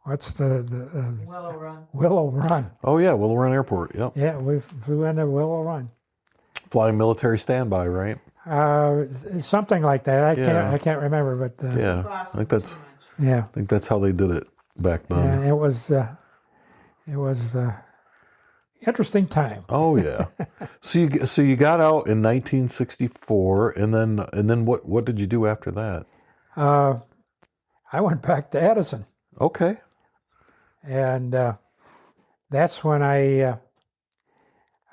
what's the Willow Run. Willow Run. Oh, yeah, Willow Run Airport. Yep. Yeah, we flew into Willow Run. Flying military standby, right? Something like that. Yeah. I can't remember, but Yeah. Cost I think too that's much. yeah, I think that's how they did it back then. and it was interesting time. Oh yeah. So you got out in 1964, and then what did you do after that? I went back to Edison, Okay. and that's when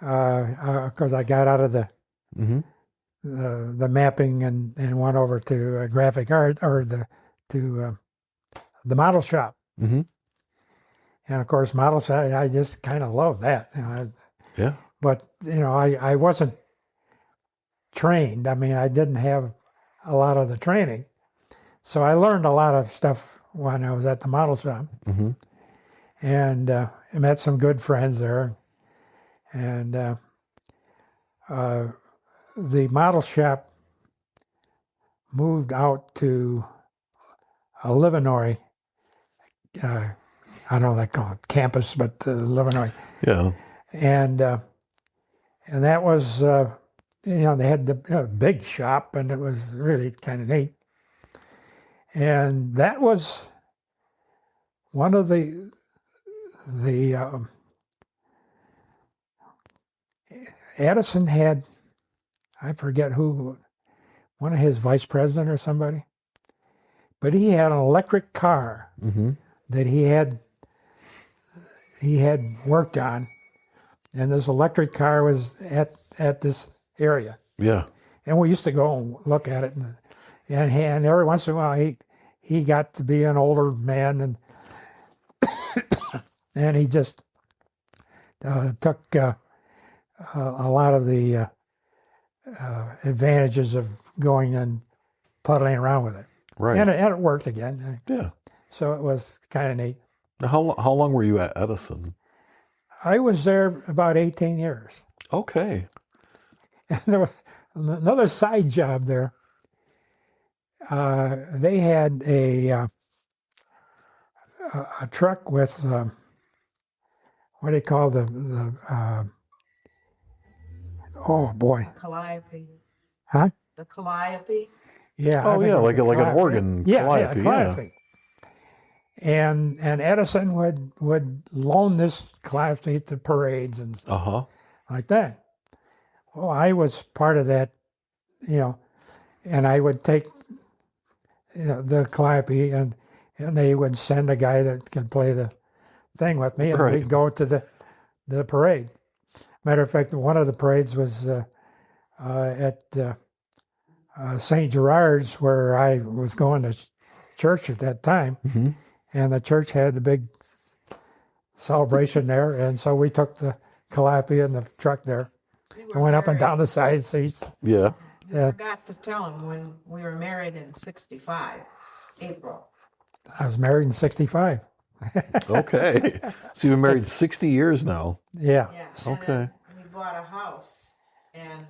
because I got out of Mm-hmm. the mapping and went over to graphic art or the model shop. Mm-hmm. And of course, model shop, I just kind of loved that. Yeah. But I wasn't trained. I mean, I didn't have a lot of the training, so I learned a lot of stuff when I was at the model shop, Mm-hmm. and I met some good friends there. And the model shop moved out to Livernois. I don't know what they call it, campus, but Livernois. Yeah. And that was, they had the big shop, and it was really kind of neat. And that was one of the Edison had, I forget who, one of his vice president or somebody, but he had an electric car Mm-hmm. that he had worked on, and this electric car was at this area, Yeah. and we used to go and look at it, and every once in a while he got to be an older man, and and he just took a lot of the advantages of going and puddling around with it, Right. and it worked again, Yeah. so it was kind of neat. Now, how long were you at Edison? I was there about 18 years. Okay. And there was another side job there. They had a truck with what do you call the oh boy, Calliope. huh? The Calliope. Yeah. I Oh think yeah, it was like a an Calliope. organ Yeah, calliope. Calliope. And Edison would loan this Calliope to parades and stuff Uh huh. like that. Well, I was part of that, and I would take the Calliope, and they would send a guy that could play the thing with me, and Right. we'd go to the parade. Matter of fact, one of the parades was at St. Gerard's, where I was going to church at that time, Mm-hmm. and the church had a big celebration there, and so we took the Calliope in the truck there. I went up and down the side seats. Yeah. I forgot to tell him when we were married in 65, April. I was married in 65. Okay. So you've been married 60 years now. Yeah. Yeah. Okay. And then we bought a house, and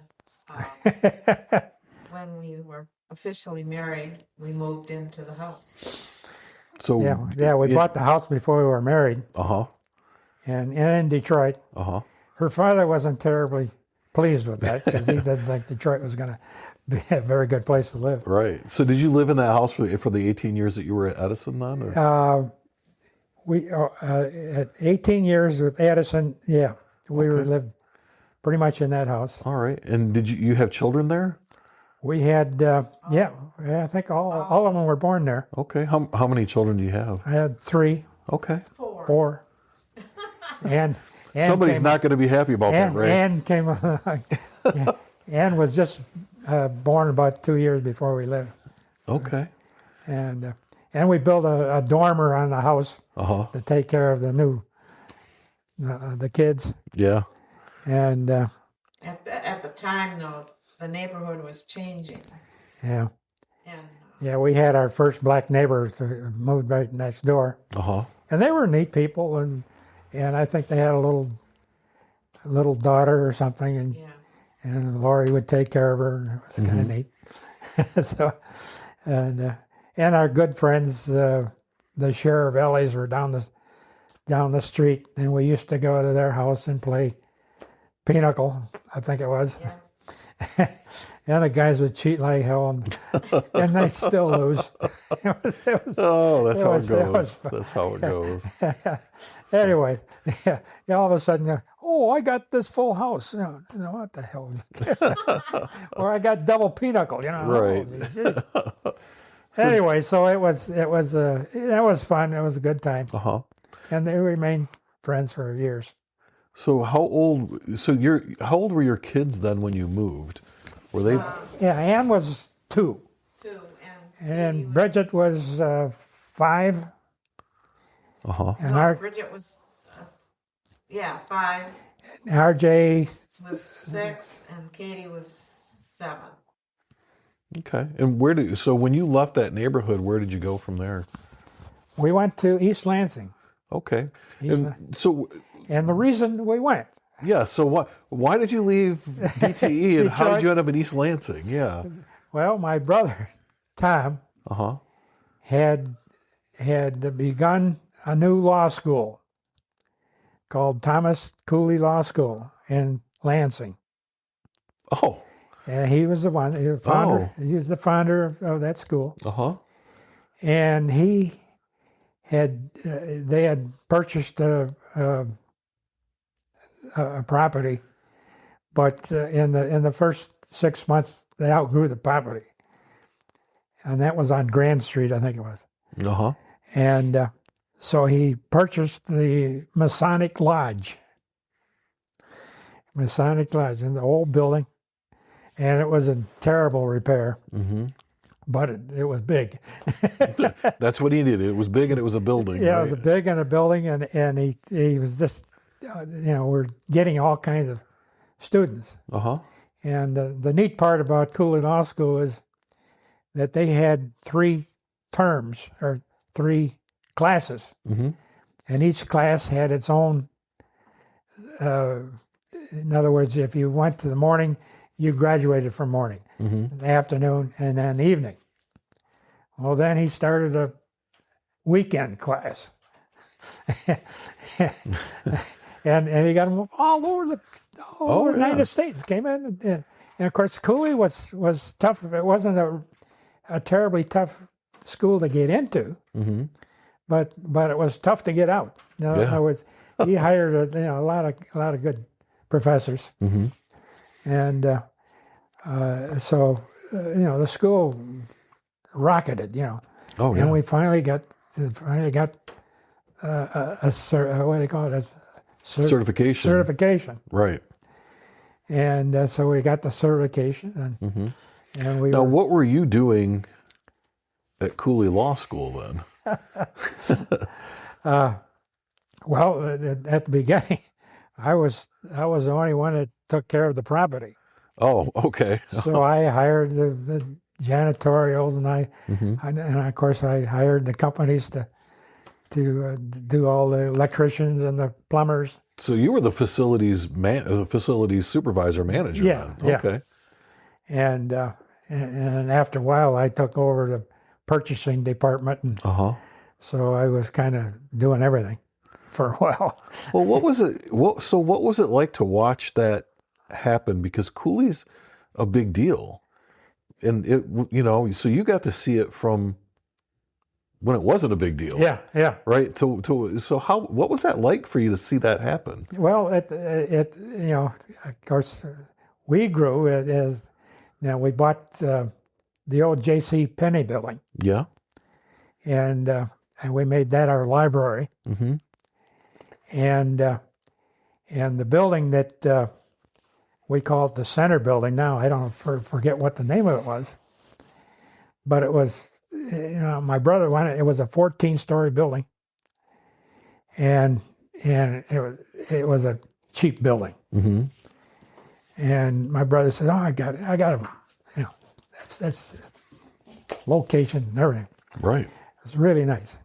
when we were officially married, we moved into the house. So Yeah, we bought the house before we were married, Uh huh. and in Detroit. Uh huh. Her father wasn't terribly pleased with that because he didn't think Detroit was going to be a very good place to live. Right. So did you live in that house for the 18 years that you were at Edison then? Or? We at 18 years with Edison, yeah, we lived pretty much in that house. All right. And did you have children there? We had, I think all of them were born there. Okay. How many children do you have? I had 3, Okay. 4, and Somebody's came, not going to be happy about that, right? Ann came along. Yeah, Ann was just born about 2 years before we left, Okay. and we built a dormer on the house Uh huh. to take care of the new the kids, Yeah. and At the time, though, the neighborhood was changing, yeah, and Yeah, we had our first black neighbors who moved right next door, and they were neat people, and I think they had a little daughter or something, and Lori would take care of her, and it was kind of neat. So, and our good friends, the Sherivellis, were down the street, and we used to go to their house and play pinochle, I think it was. Yeah. And the guys would cheat like hell, and they still lose. That's how it goes. That's how it goes. Anyway, all of a sudden, oh, I got this full house. What the hell? Or I got double pinochle. Right. Anyway, so that was fun. It was a good time. And they remained friends for years. So how old were your kids then when you moved? Were they? Yeah, Ann was 2. 2, And Bridget was 5. And Bridget was, 5. RJ Was 6, and Katie was 7. Okay. And when you left that neighborhood, where did you go from there? We went to East Lansing. Okay. And the reason we went. Yeah. So why did you leave DTE and how did you end up in East Lansing? Yeah. Well, my brother, Tom, had begun a new law school called Thomas Cooley Law School in Lansing. Oh. And he was the one, he was the founder, he was the founder of that school. And they had purchased a property, but in the first 6 months they outgrew the property, and that was on Grand Street, I think it was. And so he purchased the Masonic Lodge in the old building, and it was in terrible repair. But it was big. That's what he needed. It was big and it was a building. Yeah, right? It was a big and a building, and he was just, we're getting all kinds of students. And the neat part about Cooley Law School is that they had 3 terms or 3 classes, and each class had its own. In other words, if you went to the morning, you graduated from morning, afternoon, and then evening. Well, then he started a weekend class. and he got them all over the United States. Came in, and of course, Cooley was tough. It wasn't a terribly tough school to get into, but it was tough to get out. In other words, he hired a lot of good professors. And so the school rocketed, and we finally got what do they call it? Certification. Certification. Right. And so we got the certification, and we. Now, what were you doing at Cooley Law School then? Well, at the beginning, I was the only one that took care of the property. Oh, okay. So I hired the janitorials, and of course I hired the companies to do all the electricians and the plumbers. So you were the facilities supervisor manager. Yeah, then. Okay. And after a while, I took over the purchasing department, and so I was kind of doing everything for a while. Well, what was it? What was it like to watch that happen? Because Cooley's a big deal, and so you got to see it from when it wasn't a big deal. Yeah. Right. So what was that like for you to see that happen? Well, of course, we grew as we bought the old J.C. Penney building. Yeah. And we made that our library. And the building that we call it the center building now, I don't forget what the name of it was, but it was, my brother wanted, it was a 14-story building, and it was a cheap building. And my brother said, "Oh, I got it. That's location and everything. Right. It was really nice.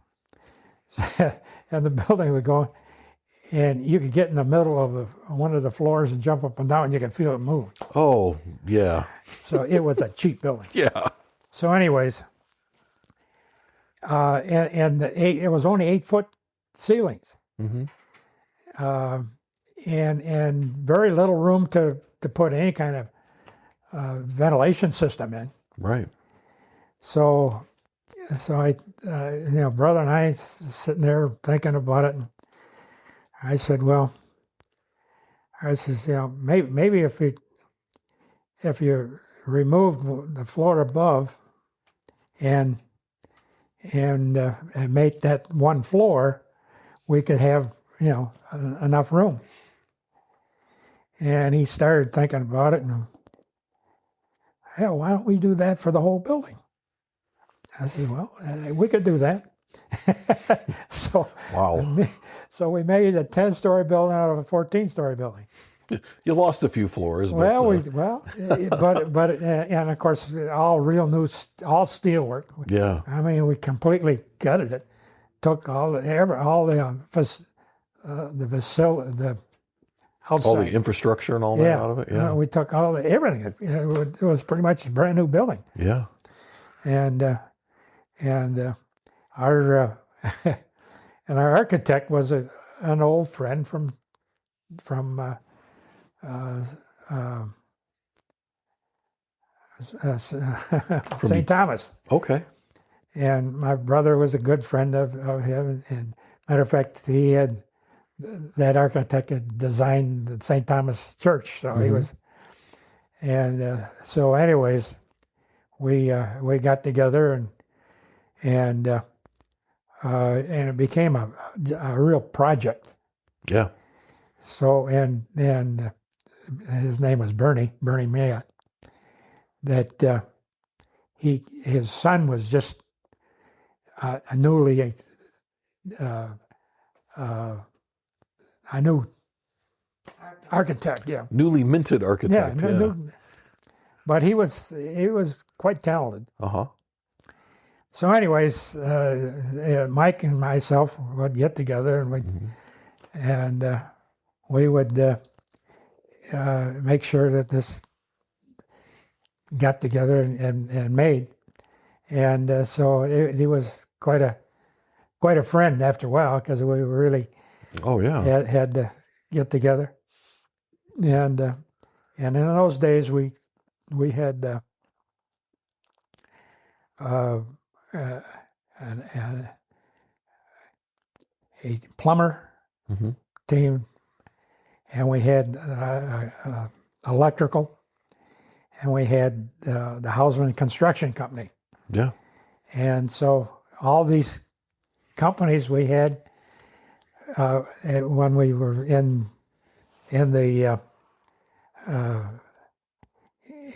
And the building would go, and you could get in the middle of one of the floors and jump up and down, and you could feel it move. Oh, yeah. So it was a cheap building. Yeah. So anyways, it was only 8-foot ceilings. Mm-hmm. And very little room to put any kind of ventilation system in. Right. So I, brother and I sitting there thinking about it. And I said, maybe if you removed the floor above and make that one floor, we could have, enough room. And he started thinking about it, and hell, why don't we do that for the whole building? I said, we could do that. Wow. So we made a 10-story building out of a 14-story building. You lost a few floors. And of course, all real new, all steel work. Yeah. I mean, we completely gutted it. Took all the outside. All the infrastructure and all that out of it. Yeah. We took everything. It was pretty much a brand new building. Yeah. And our architect was an old friend from St. Thomas. Okay. And my brother was a good friend of him. And matter of fact, that architect had designed the St. Thomas Church. So he was, and so anyways, we got together and it became a real project. Yeah. So and his name was Bernie Mayotte. That his son was just a new architect. Yeah. Newly minted architect. Yeah. But he was quite talented. Uh-huh. So anyways, Mike and myself would get together and we would make sure that this got together and made. And so he was quite a friend after a while, because we really had to get together. And in those days we had a plumber team, and we had electrical, and we had the Houseman Construction Company. Yeah. And so all these companies we had when we were in the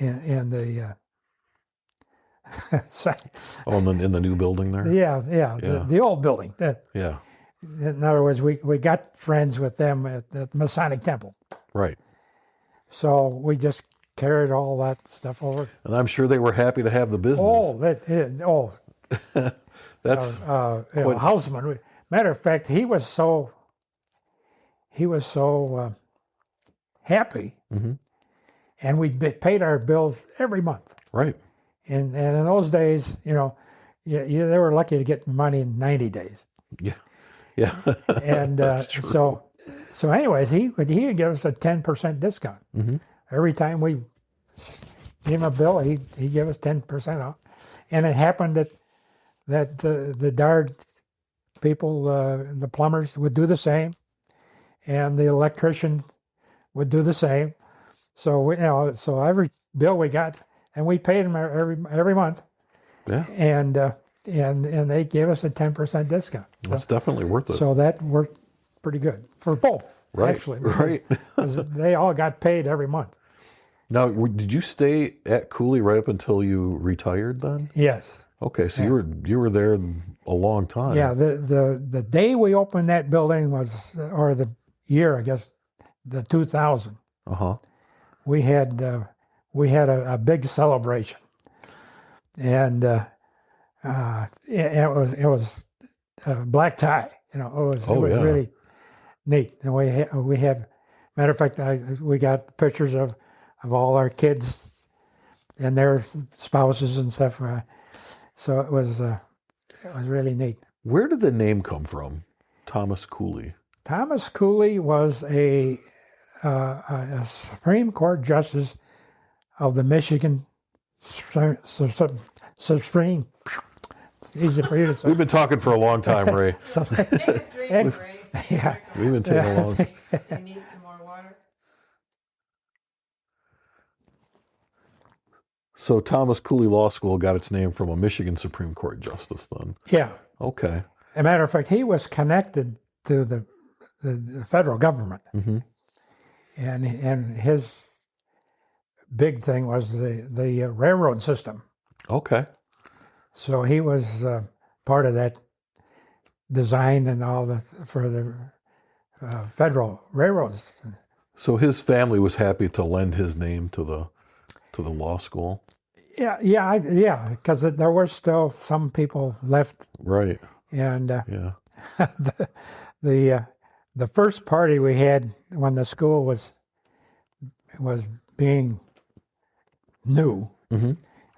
in the new building there? Yeah. The old building. Yeah. In other words, we got friends with them at the Masonic Temple. Right. So we just carried all that stuff over. And I'm sure they were happy to have the business. That's Houseman. Matter of fact, he was so happy, and we paid our bills every month. Right. And in those days, they were lucky to get money in 90 days. Yeah. Yeah. And That's true. so anyways, he would give us a 10% discount. Every time we gave him a bill, he'd give us 10% off. And it happened that the Dard people, the plumbers, would do the same, and the electrician would do the same. So so every bill we got, and we paid them every month. Yeah. And they gave us a 10% discount. That's definitely worth it. So that worked pretty good for both, actually. Because they all got paid every month. Now, did you stay at Cooley right up until you retired then? Yes. Okay, so you were there a long time. Yeah, the day we opened that building was, or the year, I guess, the 2000. We had a big celebration, and it was black tie. You know, it was yeah. really neat. And we have, matter of fact, we got pictures of all our kids and their spouses and stuff. So it was really neat. Where did the name come from? Thomas Cooley. Thomas Cooley was a Supreme Court justice of the Michigan Supreme. Easy for you to say. We've been talking for a long time, Ray. So, Take a drink, Ray. yeah. We've been taking a long. You need some more water? So Thomas Cooley Law School got its name from a Michigan Supreme Court justice, then. Yeah. Okay. As a matter of fact, he was connected to the federal government, and his big thing was the railroad system. Okay. So he was part of that design and all for the federal railroads. So his family was happy to lend his name to the law school. Yeah, because there were still some people left, Right. and Yeah. the first party we had when the school was being new,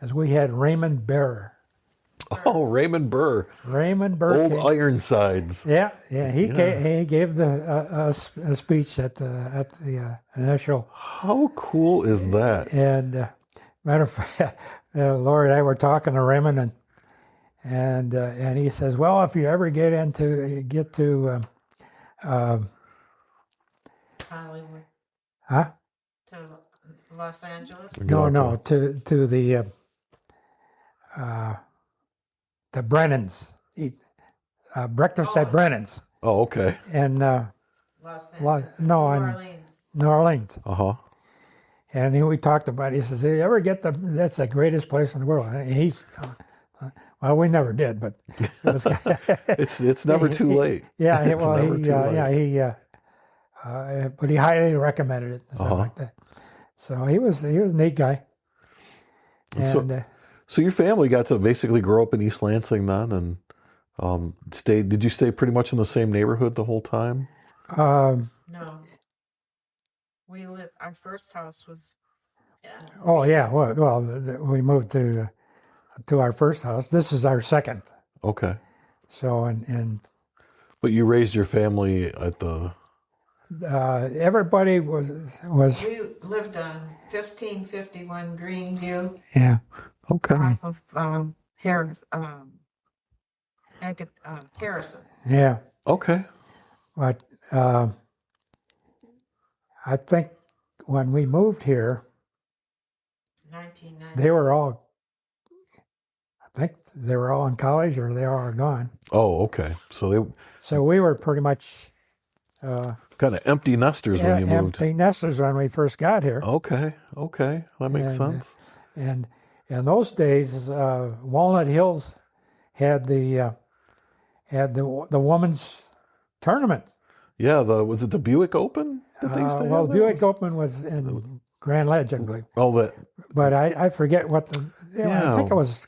as we had Raymond Burr. Oh, Raymond Burr, Raymond Burr. old came- Ironsides. Yeah. He gave a speech at the initial. How cool is that? And matter of fact, Lori and I were talking to Raymond, and he says, "Well, if you ever get to Hollywood. huh? To Los Angeles. No, to the Brennans, breakfast at Brennan's, Oh, okay. and Los Angeles. no, New in Orleans. New Orleans. Uh-huh. And we talked about it. He says, "You ever get that's the greatest place in the world." And he's, well, we never did, but it was, It's never too late. yeah, It's never too late. but he highly recommended it and stuff like that. So he was a neat guy. And So your family got to basically grow up in East Lansing then, and did you stay pretty much in the same neighborhood the whole time? No. Our first house was. oh yeah, well, we moved to our first house. This is our second. Okay. So and But you raised your family at the... everybody was We lived on 1551 Greenview yeah. Okay. off of Harrison. Yeah, Okay. but I think when we moved here, 1990. they were all. I think they were all in college, or they all are gone. Oh, okay. So they So we were pretty much kind of empty nesters when you moved. empty nesters when we first got here. Okay. Okay. That makes And, sense. And in those days, Walnut Hills had the women's tournament. Yeah. Was it the Buick Open that they used to Well, have? Buick Open was in Grand Ledge, I believe. Oh, that. But I forget what the. I think it was.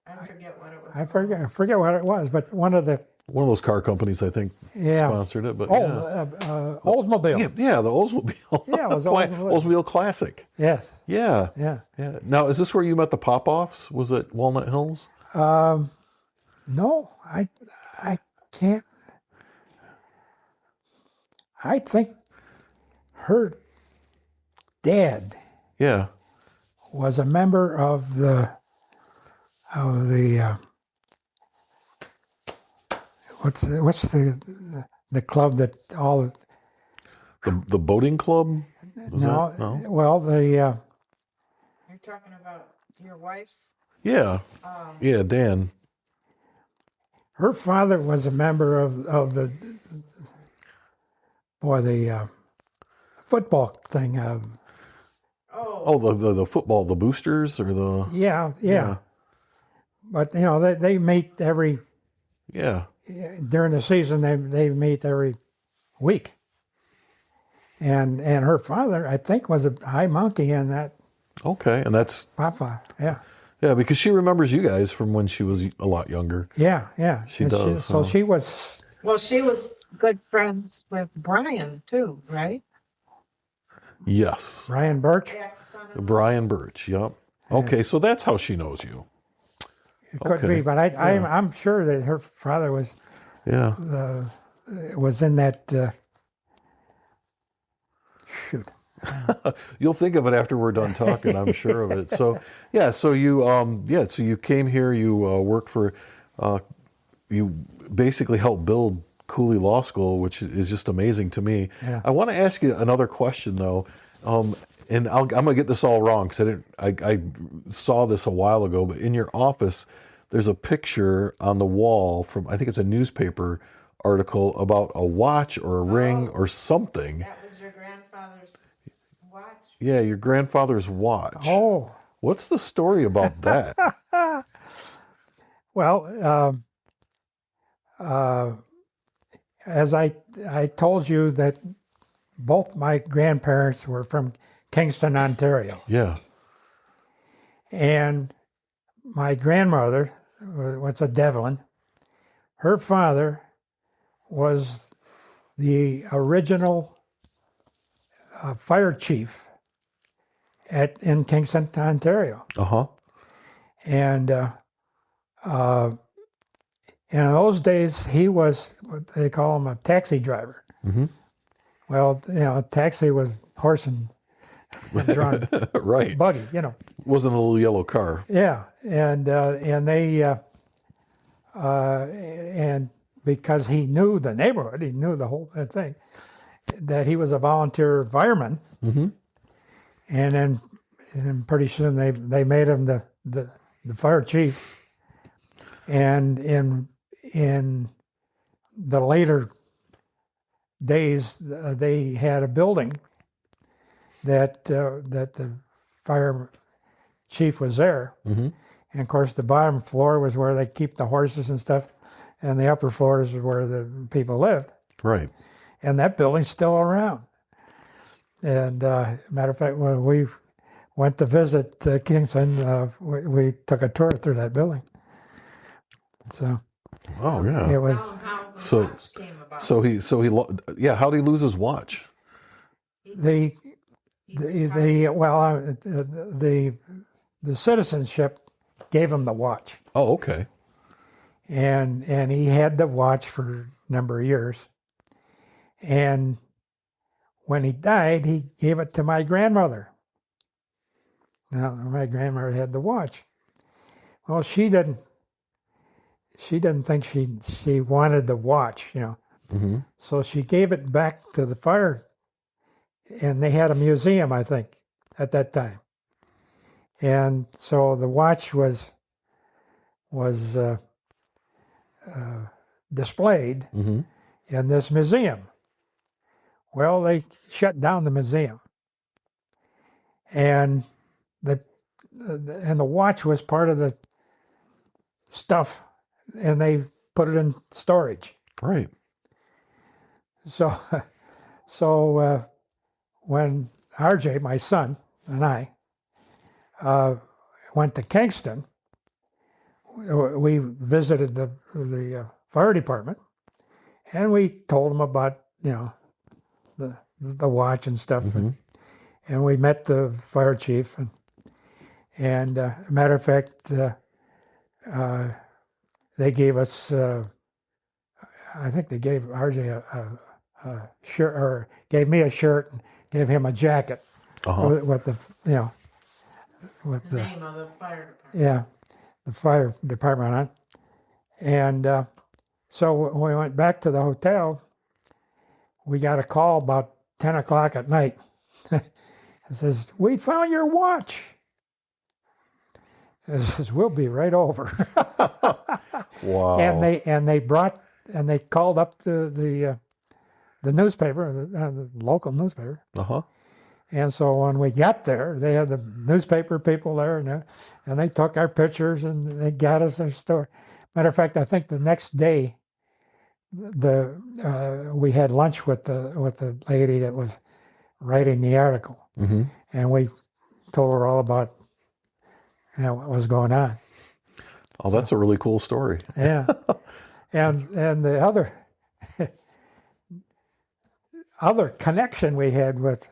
I forget what it was. I forget what it was, but one of those car companies, I think, sponsored it. But Oldsmobile. yeah, the Oldsmobile. Yeah, it was Oldsmobile Classic. Yes. Yeah. Yeah. Yeah. Now, is this where you met the Popoffs? Was it Walnut Hills? No, I can't. I think her dad Yeah. was a member of the what's the club that all The boating club? Was no, that? No. well You're talking about your wife's. Yeah. Yeah, Dan. her father was a member of the football thing. Oh, the football, the boosters or the... Yeah. But they meet during the season. They meet every week. And her father, I think, was a high monkey in that Okay, and that's... Papa. Yeah. Yeah, because she remembers you guys from when she was a lot younger. Yeah, yeah. She And does. so she was, Well, she was good friends with Brian too, right? Yes. Ryan Birch. Ex-son-in-law. Brian Birch. Yep. Okay, so that's how she knows you. It could Okay. be, but I'm sure that her father was Yeah. in that. Shoot. You'll think of it after we're done talking. I'm sure of it. So yeah. So you came here. You worked for. You basically helped build Cooley Law School, which is just amazing to me. Yeah. I want to ask you another question though, and I'm going to get this all wrong because I saw this a while ago. But in your office, there's a picture on the wall from, I think it's a newspaper article about a watch or a ring or something. That was your grandfather's watch. Yeah, your grandfather's watch. Oh, What's the story about that? well, as I told you that both my grandparents were from Kingston, Ontario, Yeah. and my grandmother was a Devlin. Her father was the original fire chief in Kingston, Ontario. Uh-huh. And in those days, he was what they call him a taxi driver. Mm-hmm. Well, a taxi was horse and drawn Right. buggy, Wasn't a little yellow car. Yeah, and they and because he knew the neighborhood, he knew the whole thing, that he was a volunteer fireman. Mm-hmm. And then pretty soon they made him the fire chief. And in the later days, they had a building that the fire chief was there. Mm-hmm. And of course, the bottom floor was where they keep the horses and stuff, and the upper floors is where the people lived. Right. And that building's still around. And matter of fact, when we went to visit Kingston, we took a tour through that building. So Oh yeah. it was Tell him how the So- watch came about. Yeah. How did he lose his watch? the citizenship gave him the watch, Oh, okay. and he had the watch for a number of years. And when he died, he gave it to my grandmother. Now, my grandmother had the watch. Well, she didn't think she wanted the watch, Mm-hmm. So she gave it back to the fire, and they had a museum, I think, at that time. And so the watch was displayed Mm-hmm. in this museum. Well, they shut down the museum, and the watch was part of the stuff, and they put it in storage. Right. So when RJ, my son, and I went to Kingston, we visited the fire department, and we told them about the watch and stuff, Mm-hmm. and we met the fire chief, and matter of fact, they gave us. I think they gave RJ a shirt, or gave me a shirt, and gave him a jacket Uh-huh. with the with the the name of the fire department. yeah, the fire department on. And so when we went back to the hotel, we got a call about 10 o'clock at night. It says, "We found your watch." It says, "We'll be right over." Wow. And they called up the newspaper, the local newspaper. Uh-huh. And so when we got there, they had the newspaper people there, and they took our pictures and they got us our story. Matter of fact, I think the next day, we had lunch with the lady that was writing the article, Mm-hmm. and we told her all about what was going on. Oh, that's a really cool story. Yeah. And the other connection we had with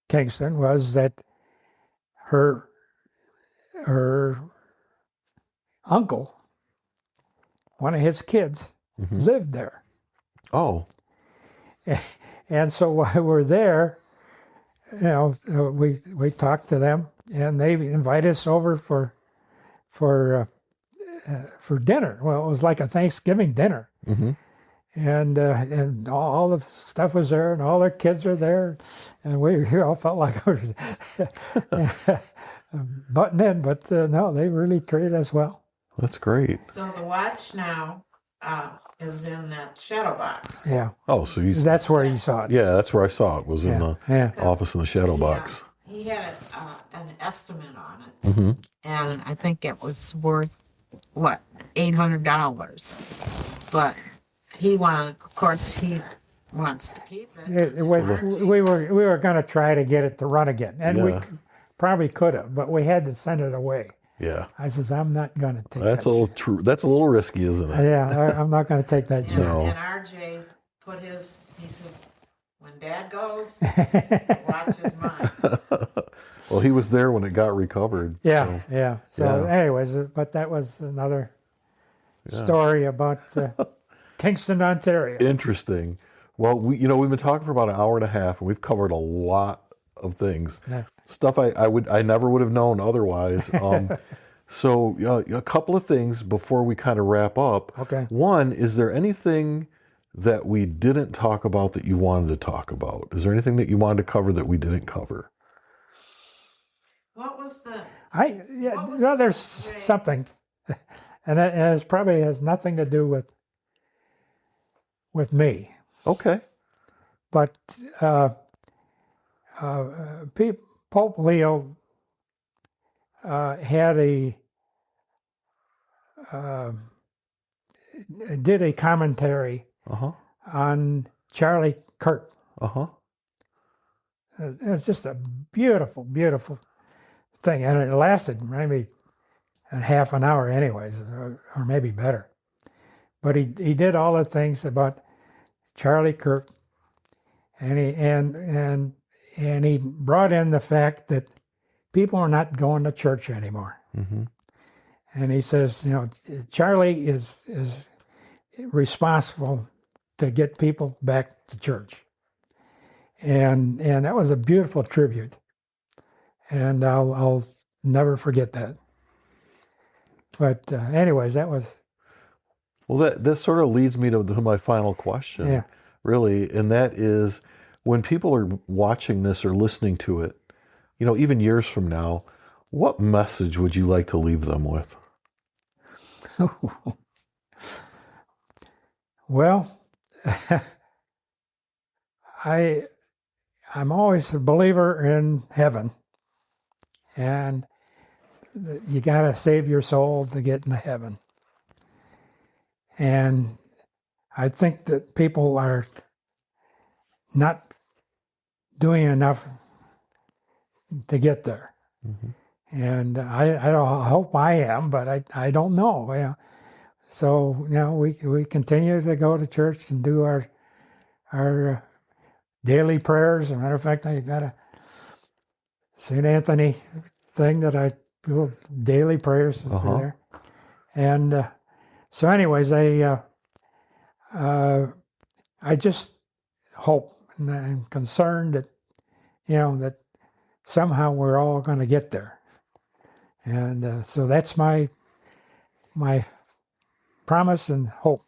Kingston was that her uncle, one of his kids, lived there. Oh. And so while we're there, we talked to them, and they invited us over for dinner. Well, it was like a Thanksgiving dinner. Mm-hmm. And all the stuff was there, and all their kids were there, and we all felt like we were butting in, but no, they really treated us well. That's great. So the watch now is in that shadow box. Yeah. Oh, so That's where you saw it. Yeah, that's where I saw it. Was in the office in the shadow box. He had an estimate on it, Mm-hmm. and I think it was worth what, $800. But he wants to keep it. We were going to try to get it to run again, and we probably could have, but we had to send it away. Yeah. I says, I'm not going to take That's that. a little true. That's a little risky, isn't it? Yeah, I'm not going to take that chance. No. And RJ put he says, when Dad goes, watch is mine. Well, he was there when it got recovered. Yeah, so. yeah. So, anyways, but that was another story about Kingston, Ontario. Interesting. Well, we've been talking for about an hour and a half, and we've covered a lot of things. Yeah. Stuff I never would have known otherwise. So a couple of things before we kind of wrap up. Okay. One, is there anything that we didn't talk about that you wanted to talk about? Is there anything that you wanted to cover that we didn't cover? What was the... There's something, and it probably has nothing to do with me. Okay. But Pope Leo did a commentary on Charlie Kirk. It was just a beautiful, beautiful thing, and it lasted maybe a half an hour, anyways, or maybe better. But he did all the things about Charlie Kirk, and he brought in the fact that people are not going to church anymore. Mm-hmm. And he says, Charlie is responsible to get people back to church. And that was a beautiful tribute. And I'll never forget that. But anyways, that was... Well, that sort of leads me to my final question, really, and that is, when people are watching this or listening to it, even years from now, what message would you like to leave them with? Well, I'm always a believer in heaven, and you got to save your soul to get into heaven. And I think that people are not doing enough to get there. Mm-hmm. And I hope I am, but I don't know. So we continue to go to church and do our daily prayers. As a matter of fact, I got a St. Anthony thing that I do daily prayers there. And so anyways, I just hope, and I'm concerned that, that somehow we're all going to get there. And so that's my promise and hope.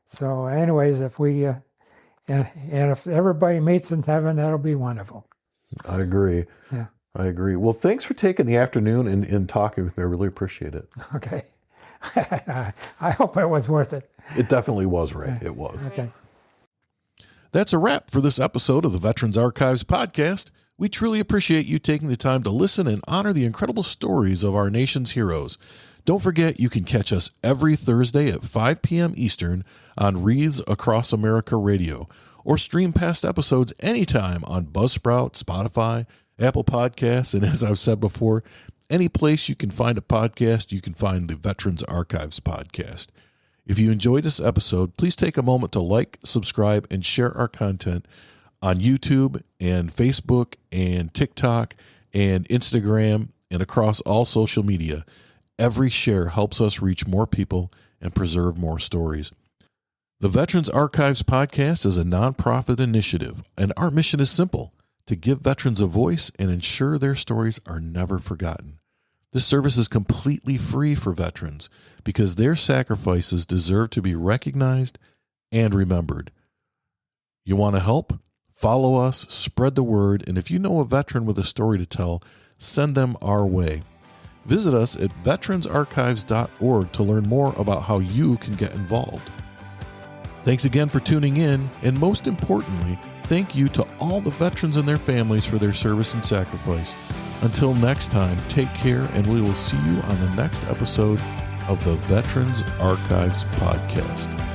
So anyways, if we, and if everybody meets in heaven, that'll be wonderful. I agree. Yeah. I agree. Well, thanks for taking the afternoon and talking with me. I really appreciate it. Okay. I hope it was worth it. It definitely was, Ray. It was. Okay. That's a wrap for this episode of the Veterans Archives podcast. We truly appreciate you taking the time to listen and honor the incredible stories of our nation's heroes. Don't forget, you can catch us every Thursday at 5 p.m. Eastern on Wreaths Across America Radio, or stream past episodes anytime on Buzzsprout, Spotify, Apple Podcasts, and as I've said before, any place you can find a podcast, you can find the Veterans Archives podcast. If you enjoyed this episode, please take a moment to like, subscribe, and share our content on YouTube and Facebook and TikTok and Instagram and across all social media. Every share helps us reach more people and preserve more stories. The Veterans Archives podcast is a nonprofit initiative, and our mission is simple: to give veterans a voice and ensure their stories are never forgotten. This service is completely free for veterans because their sacrifices deserve to be recognized and remembered. You want to help? Follow us, spread the word, and if you know a veteran with a story to tell, send them our way. Visit us at veteransarchives.org to learn more about how you can get involved. Thanks again for tuning in, and most importantly, thank you to all the veterans and their families for their service and sacrifice. Until next time, take care, and we will see you on the next episode of the Veterans Archives Podcast.